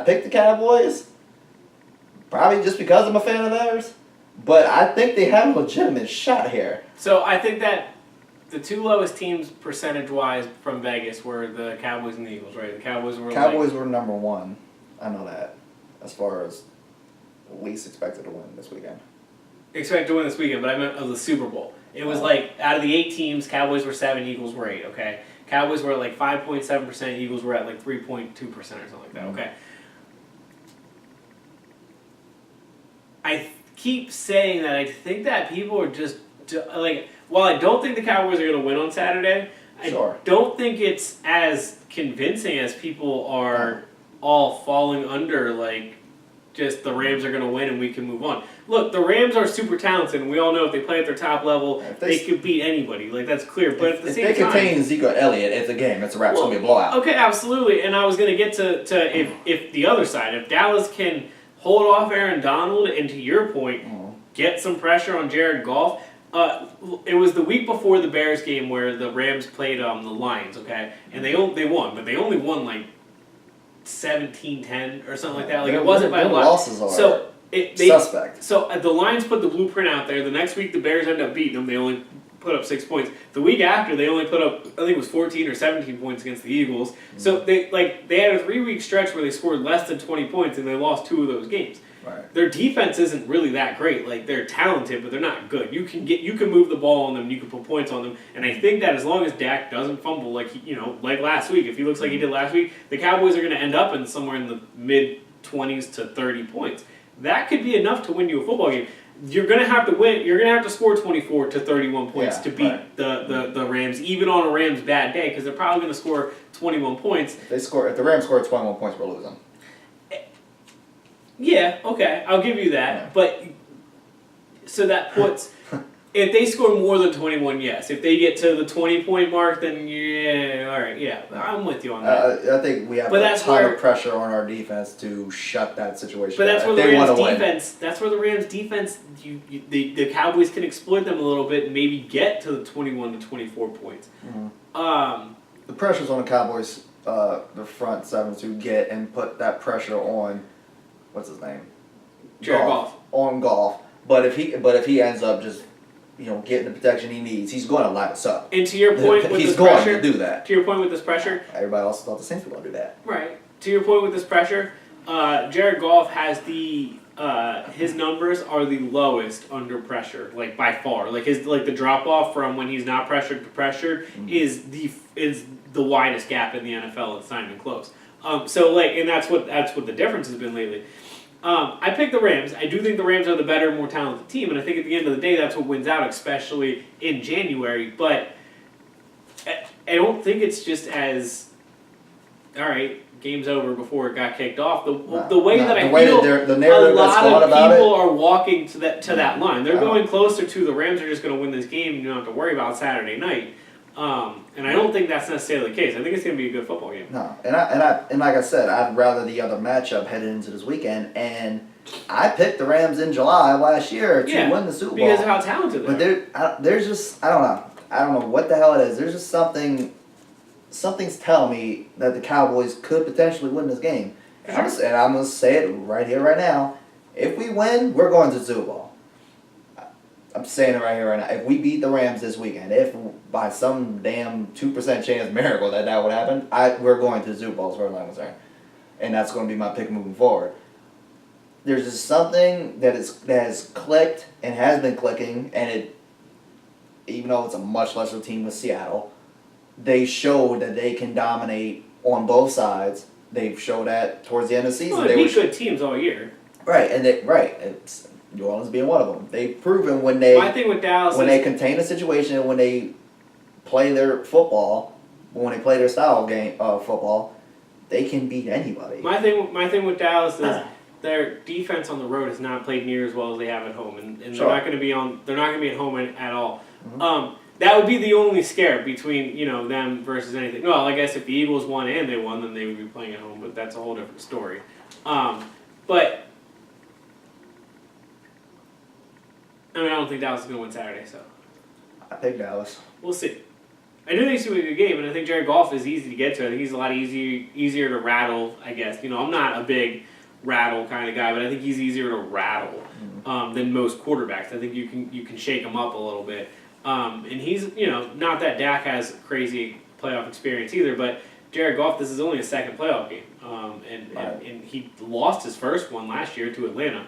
picked the Cowboys, probably just because I'm a fan of theirs. But I think they have a legitimate shot here. So I think that the 2 lowest teams percentage-wise from Vegas were the Cowboys and the Eagles, right? The Cowboys were number 1. I know that. As far as least expected to win this weekend. Expect to win this weekend, but I meant of the Super Bowl. It was like, out of the 8 teams, Cowboys were 7, Eagles were 8, okay? Cowboys were at like 5.7%, Eagles were at like 3.2% or something like that, okay? I keep saying that I think that people are just, like, while I don't think the Cowboys are going to win on Saturday, Sure. I don't think it's as convincing as people are all falling under, like, just the Rams are going to win and we can move on. Look, the Rams are super talented, and we all know if they play at their top level, they could beat anybody. Like, that's clear. But at the same time, if they contain Ezekiel Elliott, it's a game. It's a wrap. It's going to be a blowout. Okay, absolutely. And I was going to get to if the other side, if Dallas can hold off Aaron Donald, and to your point, get some pressure on Jared Goff. It was the week before the Bears game where the Rams played the Lions, okay? And they won, but they only won like 17-10 or something like that. Like, it wasn't by a lot. Losses are suspect. So the Lions put the blueprint out there. The next week the Bears ended up beating them. They only put up 6 points. The week after they only put up, I think it was 14 or 17 points against the Eagles. So they had a 3-week stretch where they scored less than 20 points and they lost 2 of those games. Right. Their defense isn't really that great. Like, they're talented, but they're not good. You can move the ball on them, you can put points on them, and I think that as long as Dak doesn't fumble like like last week, if he looks like he did last week, the Cowboys are going to end up in somewhere in the mid-20s to 30 points. That could be enough to win you a football game. You're going to have to win. You're going to have to score 24 to 31 points to beat the Rams, even on a Rams bad day, because they're probably going to score 21 points. If the Rams score 21 points, we're losing. Yeah, okay, I'll give you that. Yeah. But so that puts if they score more than 21, yes. If they get to the 20-point mark, then yeah, all right, yeah, I'm with you on that. I think we have a ton of pressure on our defense to shut that situation. But that's where the Rams defense. That's where the Rams defense. The Cowboys can exploit them a little bit and maybe get to the 21 to 24 points. Mm-hmm. The pressure's on the Cowboys, the front seven, to get and put that pressure on. What's his name? Jared Goff. On Goff. But if he ends up just getting the protection he needs, he's going to light us up. And to your point with he's this pressure, going to do that. To your point with this pressure, everybody else thought the Saints were going to do that. Right. To your point with this pressure, Jared Goff has his numbers are the lowest under pressure, like by far. Like the drop off from when he's not pressured to pressured is the widest gap in the NFL. It's not even close. And that's what the difference has been lately. I picked the Rams. I do think the Rams are the better, more talented team, and I think at the end of the day, that's what wins out, especially in January. But I don't think it's just as all right. Game's over before it got kicked off. The way that I feel the narrative a lot of people are walking to that line. They're going closer to the Rams are just going to win this game, and you don't have to worry about Saturday night. And I don't think that's necessarily the case. I think it's going to be a good football game. No, and like I said, I'd rather the other matchup headed into this weekend. And I picked the Rams in July last year to win the Super Bowl because of how talented they are. But there's just I don't know what the hell it is. There's just something's telling me that the Cowboys could potentially win this game. And I'm gonna say it right here, right now. If we win, we're going to the Super Bowl. I'm saying it right here, right now. If we beat the Rams this weekend, if by some damn 2% chance miracle that would happen, we're going to the Super Bowl as far as I'm concerned. And that's going to be my pick moving forward. There's just something that has clicked and has been clicking, and even though it's a much lesser team with Seattle, they showed that they can dominate on both sides. They've showed that towards the end of the season. Well, they beat good teams all year. Right, it's New Orleans being one of them. They've proven when they they contain a situation and when they play their football, when they play their style game football, they can beat anybody. My thing with Dallas is their defense on the road has not played near as well as they have at home, and they're not going to be at home at all. Mm-hmm. That would be the only scare between them versus anything. Well, I guess if the Eagles won and they won, then they would be playing at home, but that's a whole different story. But I don't think Dallas is going to win Saturday, so. I think Dallas. We'll see. I do think it's going to be a good game, and I think Jared Goff is easy to get to. I think he's a lot easier to rattle, I guess. I'm not a big rattle kind of guy, but I think he's easier to rattle than most quarterbacks. I think you can shake him up a little bit. And he's, not that Dak has crazy playoff experience either, but Jared Goff, this is only his second playoff game. And he lost his first one last year to Atlanta.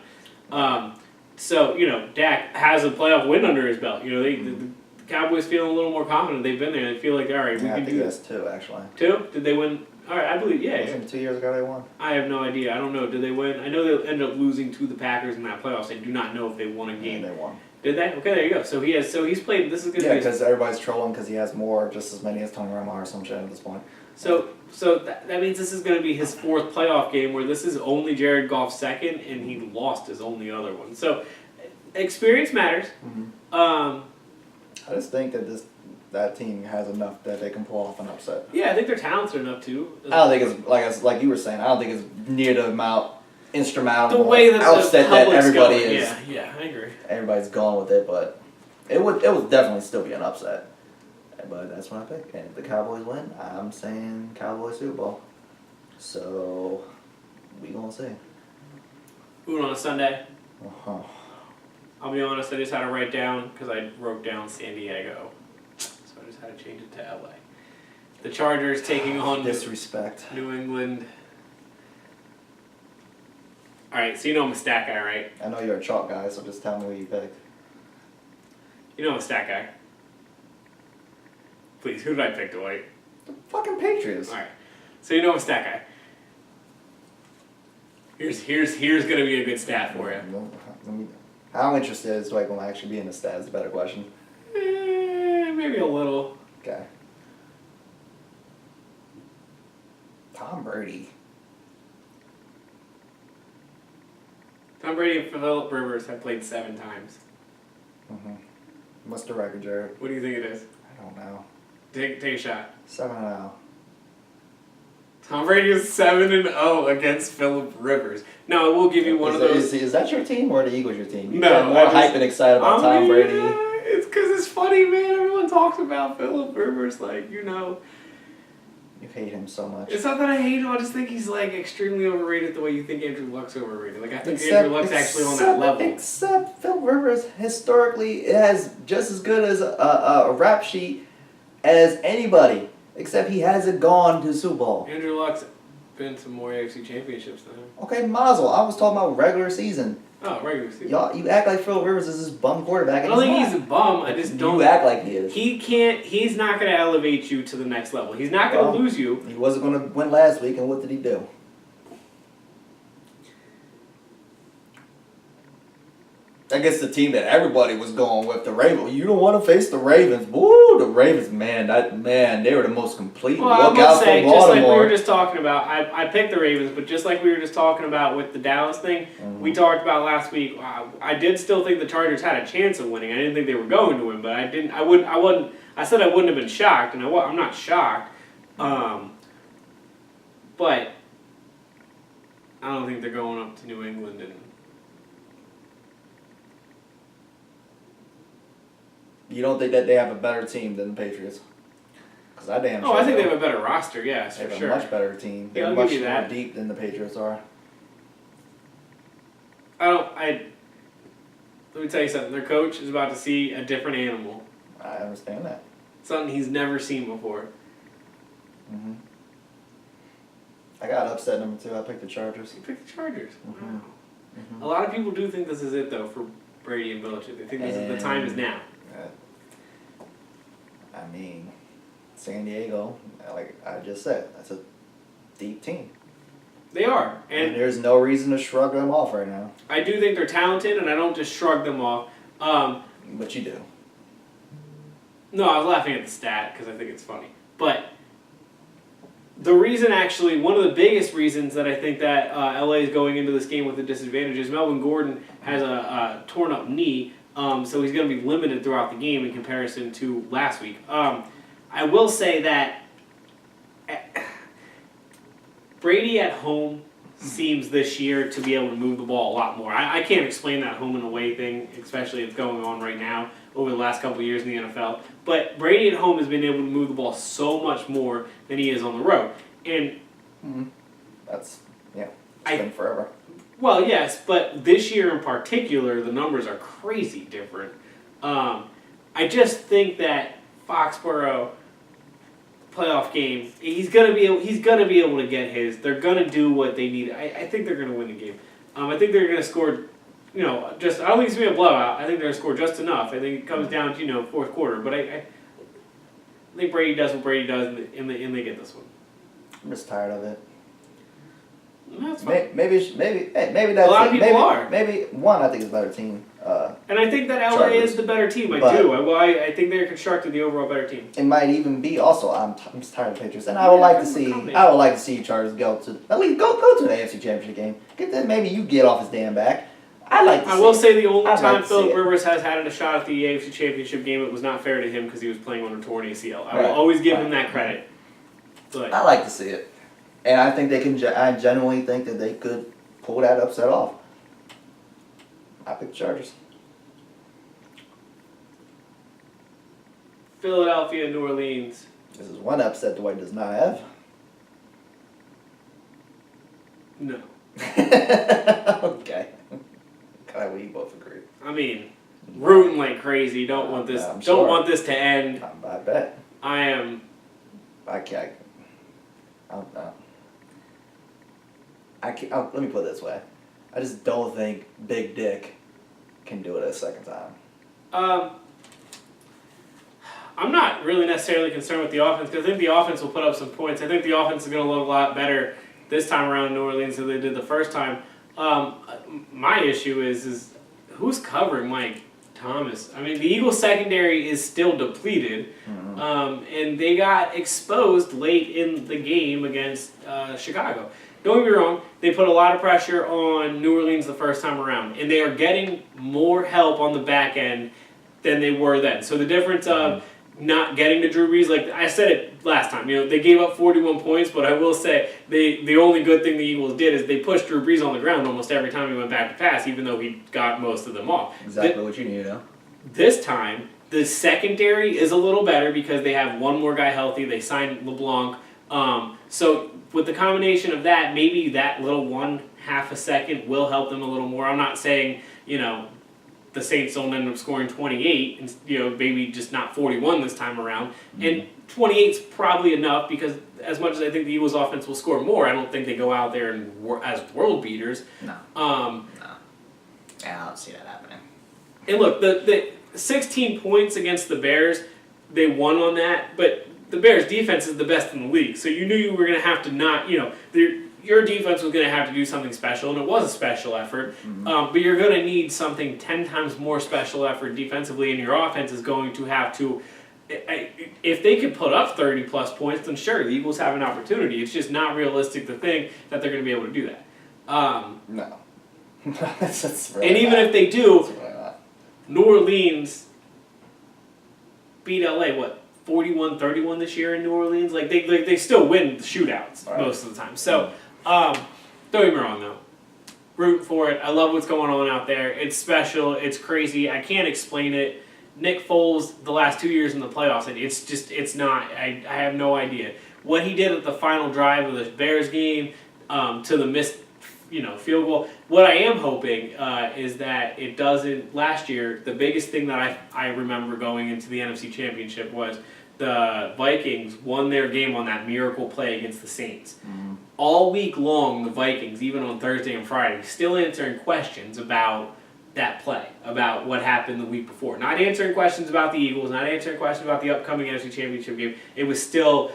So, Dak has a playoff win under his belt. The Cowboys feel a little more confident. They've been there. They feel like, all right, we can do this. That's 2, actually. 2? Did they win? All right, I believe, yeah. Wasn't 2 years ago they won? I have no idea. I don't know. Did they win? I know they ended up losing to the Packers in that playoffs. I do not know if they won a game. Yeah, they won. Did they? Okay, there you go. So he's played. This is good. Yeah, because everybody's trolling because he has just as many as Tony Romo or some shit at this point. So So that means this is going to be his 4th playoff game where this is only Jared Goff's 2nd, and he lost his only other one. So experience matters. I just think that that team has enough that they can pull off an upset. Yeah, I think they're talented enough too. I don't think it's like you were saying. I don't think it's near the amount instrumental The way that upset the that public's everybody going. is. Yeah, I agree. Everybody's gone with it, but it would definitely still be an upset. But that's what I pick. And if the Cowboys win, I'm saying Cowboys Super Bowl. So we gonna see. Food on a Sunday. Uh-huh. I'll be honest, I just had to write down because I wrote down San Diego, so I just had to change it to LA. The Chargers taking on Disrespect. New England. All right, so you know I'm a stat guy, right? I know you're a chalk guy, so just tell me who you picked. You know I'm a stat guy. Please, who did I pick, Dwight? The fucking Patriots. All right, so you know I'm a stat guy. Here's gonna be a good stat for you. How interested is Dwight going to actually be in the stats? Is a better question. Maybe a little. Okay. Tom Brady. Tom Brady and Philip Rivers have played 7 times. What's the record, Jarrett? What do you think it is? I don't know. Take a shot. 7-0. Tom Brady is 7-0 against Philip Rivers. Now, I will give you one of those. Is that your team or the Eagles your team? You No, get more hype and excited about Tom Brady. It's because it's funny, man. Everyone talks about Philip Rivers, like, you know. You hate him so much. It's not that I hate him. I just think he's, like, extremely overrated the way you think Andrew Luck's overrated. Like, I think Andrew Luck's actually on that level. Except Phil Rivers historically has just as good as a rap sheet as anybody. Except he hasn't gone to the Super Bowl. Andrew Luck's been to more AFC championships than him. Okay, Mazel. I was talking about regular season. Oh, regular season. Y'all, you act like Phil Rivers is this bum quarterback. I don't think he's a bum. I just don't. You act like he is. He's not going to elevate you to the next level. He's not going to lose you. He wasn't going to win last week, and what did he do? I guess the team that everybody was going with, the Ravens. You don't want to face the Ravens. Woo, the Ravens, man, they were the most complete. Well, I Look will out say, for just like we Baltimore. were just talking about, I picked the Ravens, but just like we were just talking about with the Dallas thing, we talked about last week. I did still think the Chargers had a chance of winning. I didn't think they were going to win, but I said I wouldn't have been shocked, and I'm not shocked. But I don't think they're going up to New England and. You don't think that they have a better team than the Patriots? Because I damn sure. I think they have a better roster, yes, They for have sure. a much better team. Yeah, They're I'll much give you more that. deep than the Patriots are. Let me tell you something. Their coach is about to see a different animal. I understand that. Something he's never seen before. I got upset number 2. I picked the Chargers. You picked the Chargers. Mhm. Wow. A lot of people do think this is it, though, for Brady and Belichick. They think the time is now. I mean, San Diego, like I just said, that's a deep team. They are. And there's no reason to shrug them off right now. I do think they're talented, and I don't just shrug them off. But you do. No, I was laughing at the stat because I think it's funny. But the reason, actually, one of the biggest reasons that I think that LA is going into this game with a disadvantage is Melvin Gordon has a torn up knee, so he's going to be limited throughout the game in comparison to last week. I will say that Brady at home seems this year to be able to move the ball a lot more. I can't explain that home and away thing, especially if it's going on right now over the last couple of years in the NFL. But Brady at home has been able to move the ball so much more than he is on the road. And it's been forever. Well, yes, but this year in particular, the numbers are crazy different. I just think that Foxborough playoff game, he's gonna be able to get his. They're gonna do what they need. I think they're gonna win the game. I think they're gonna score. I don't think it's gonna be a blowout. I think they're gonna score just enough. I think it comes down to fourth quarter. But I think Brady does what Brady does, and they get this one. I'm just tired of it. That's fine. Maybe that's A lot of it. people are. Maybe one, I think is a better team. And I think that LA Chargers. is the better team. I But- do. I think they're constructed the overall better team. It might even be also. I'm just tired of the Patriots, and I would like to see. I would like to see Chargers go to at least go to the AFC Championship game. Get that. Maybe you get off his damn back. I like. I will say the only I'd time like to see Philip it. Rivers has had a shot at the AFC Championship game, it was not fair to him because he was playing on a torn ACL. I will Right. always give him Right. that credit. But I like to see it, and I think they can. I genuinely think that they could pull that upset off. I pick the Chargers. Philadelphia, New Orleans. This is one upset Dwight does not have. No. Okay. Glad we both agree. I mean, rooting like crazy. Don't want this. I'm Don't sure. want this to end. I bet. I am. I can't. I can't. Let me put it this way. I just don't think Big Dick can do it a second time. I'm not really necessarily concerned with the offense because I think the offense will put up some points. I think the offense is going to look a lot better this time around in New Orleans than they did the first time. My issue is who's covering Mike Thomas? I mean, the Eagles secondary is still depleted, and they got exposed late in the game against Chicago. Don't get me wrong, they put a lot of pressure on New Orleans the first time around, and they are getting more help on the back end than they were then. So the difference of not getting to Drew Brees, like I said it last time, they gave up 41 points, but I will say the only good thing the Eagles did is they pushed Drew Brees on the ground almost every time he went back to pass, even though he got most of them off. Exactly what you need to know. This time, the secondary is a little better because they have one more guy healthy. They signed LeBlanc. So with the combination of that, maybe that little 1/2 a second will help them a little more. I'm not saying, the Saints don't end up scoring 28, and maybe just not 41 this time around. And 28's probably enough because as much as I think the Eagles offense will score more, I don't think they go out there and as world beaters. No. Yeah, I don't see that happening. And look, the 16 points against the Bears, they won on that, but the Bears' defense is the best in the league. So you knew you were going to have to your defense was going to have to do something special, and it was a special effort. But you're going to need something 10 times more special effort defensively, and your offense is going to have to. If they could put up 30-plus points, then sure, the Eagles have an opportunity. It's just not realistic to think that they're going to be able to do that. No. That's really And even not. if they do, It's really not. New Orleans beat LA, 41-31 this year in New Orleans? Like they still win the shootouts most of the time. So, don't get me wrong though. Root for it. I love what's going on out there. It's special. It's crazy. I can't explain it. Nick Foles, the last 2 years in the playoffs, it's not. I have no idea. What he did at the final drive of the Bears game, to the missed field goal. What I am hoping is that it doesn't. Last year, the biggest thing that I remember going into the NFC Championship was the Vikings won their game on that miracle play against the Saints. All week long, the Vikings, even on Thursday and Friday, still answering questions about that play, about what happened the week before. Not answering questions about the Eagles, not answering questions about the upcoming NFC Championship game. It was still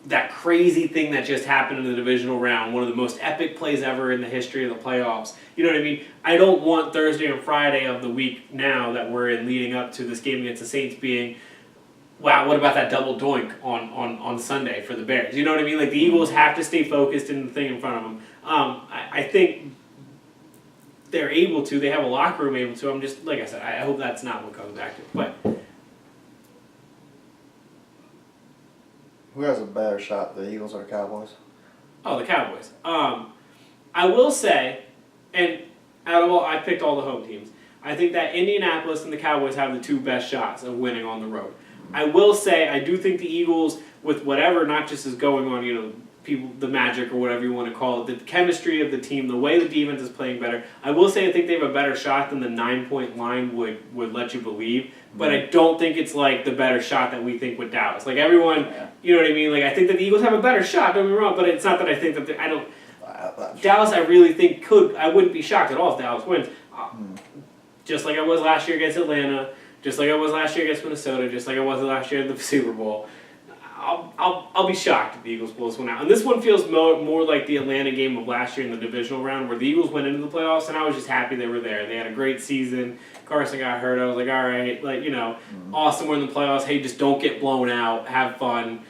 that crazy thing that just happened in the divisional round, one of the most epic plays ever in the history of the playoffs. You know what I mean? I don't want Thursday and Friday of the week now that we're in leading up to this game against the Saints being, wow, what about that double doink on Sunday for the Bears? You know what I mean? Like, the Eagles have to stay focused in the thing in front of them. I think they're able to. They have a locker room able to. I'm just, like I said, I hope that's not what comes back to. But Who has a better shot, the Eagles or the Cowboys? the Cowboys. I will say, and out of all, I picked all the home teams. I think that Indianapolis and the Cowboys have the two best shots of winning on the road. I will say, I do think the Eagles, with whatever not just is going on, people, the magic or whatever you want to call it, the chemistry of the team, the way the defense is playing better, I will say I think they have a better shot than the 9-point line would let you believe. But I don't think it's like the better shot that we think with Dallas. Like everyone, you know what I mean? Like I think that the Eagles have a better shot, don't get me wrong, but it's not that I think that Dallas, I really think I wouldn't be shocked at all if Dallas wins. Just like I was last year against Atlanta, just like I was last year against Minnesota, just like I was last year in the Super Bowl. I'll be shocked if the Eagles pull this one out. And this one feels more like the Atlanta game of last year in the divisional round, where the Eagles went into the playoffs, and I was just happy they were there. They had a great season. Carson got hurt. I was like, all right, awesome. We're in the playoffs. Hey, just don't get blown out. Have fun.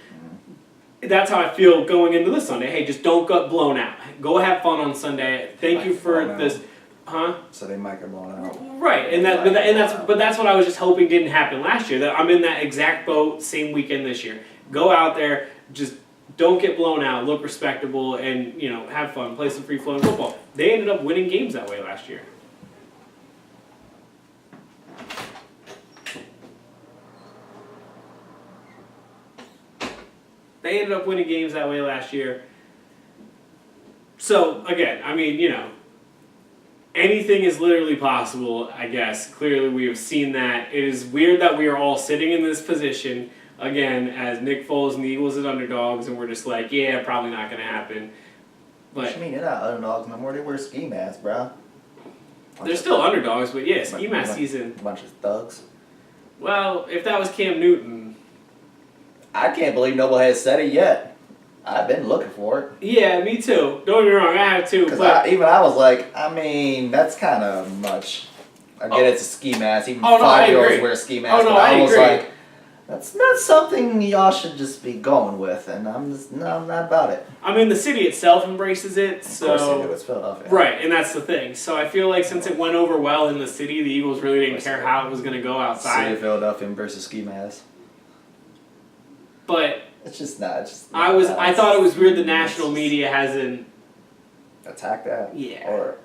That's how I feel going into this Sunday. Hey, just don't get blown out. Go have fun on Sunday. Thank you for this. Huh? So they might get blown out. Right, and that's what I was just hoping didn't happen last year. That I'm in that exact boat, same weekend this year. Go out there, just don't get blown out, look respectable, and have fun, play some free flowing football. They ended up winning games that way last year. They ended up winning games that way last year. So again, anything is literally possible, I guess. Clearly we have seen that. It is weird that we are all sitting in this position, again, as Nick Foles and the Eagles as underdogs, and we're just like, yeah, probably not going to happen. But What you mean, they're not underdogs no more. They wear ski masks, bro. They're still underdogs, but yeah, ski mask season. Bunch of thugs. Well, if that was Cam Newton. I can't believe nobody has said it yet. I've been looking for it. Yeah, me too. Don't get me wrong, I have too. Because But I was like, that's kind of much. I get it's a ski mask. Even Oh, no, I 5-year-olds agree. wear ski masks. Oh, no, but I I was agree. like, that's not something y'all should just be going with. And I'm not about it. the city itself embraces it, Of course they do. so It's Philadelphia. right, and that's the thing. So I feel like since it went over well in the city, the Eagles really didn't care how it was going to go City outside. of Philadelphia versus ski masks. But It's just not. I thought it was weird the national media hasn't attack that. Yeah. Or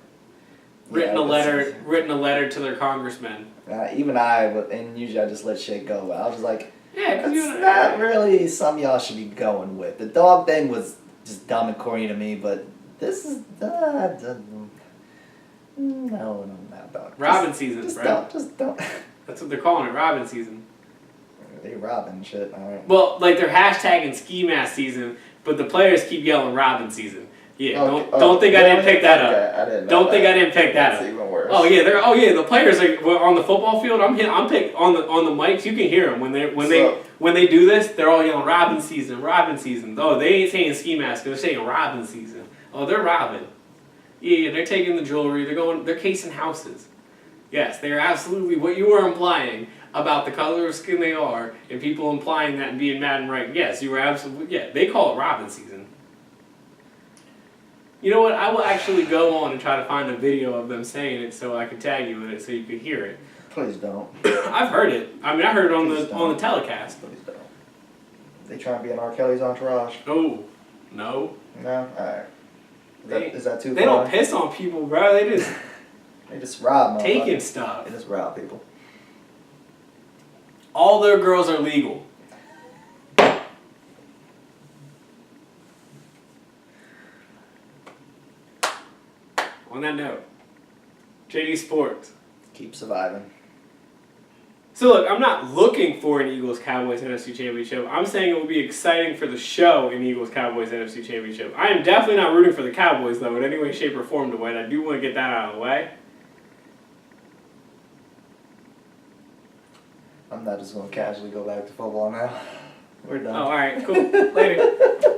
written a letter to their congressman. even and usually I just let shit go. I was like, Yeah, because it's not really something y'all should be going with. The dog thing was just dumb and corny to me, but this is no, I'm not about it. Robin season, just bro. Don't. That's what they're calling it, Robin season. They robbing shit. All right. Well, like they're hashtagging ski mask season, but the players keep yelling Robin season. Yeah, don't think I didn't pick that up. I didn't. Don't think I didn't pick that That's up. even worse. Oh yeah, the players are on the football field. I'm pick on the mics. You can hear them when they do this. They're all yelling Robin season, Robin season. Oh, they ain't saying ski mask. They're saying Robin season. Oh, they're robbing. Yeah, they're taking the jewelry. They're casing houses. Yes, they are absolutely what you were implying about the color of skin they are, and people implying that and being mad and right. Yes, you were absolutely. Yeah, they call it Robin season. You know what? I will actually go on and try to find a video of them saying it so I can tag you in it so you can hear it. Please don't. I've heard it. I heard it on Please the telecast. Please don't. They trying to be an R. Kelly's entourage? Oh, no. No. All right. Is that too far? They don't piss on people, bro. They just They just rob. taking stuff. They just rob people. All their girls are legal. On that note, JD Sports. Keep surviving. So look, I'm not looking for an Eagles-Cowboys NFC Championship. I'm saying it will be exciting for the show in Eagles-Cowboys NFC Championship. I am definitely not rooting for the Cowboys, though, in any way, shape, or form, Dwight. I do want to get that out of the way. I'm not just going to casually go back to football now. We're done. Oh, all right, cool. Later.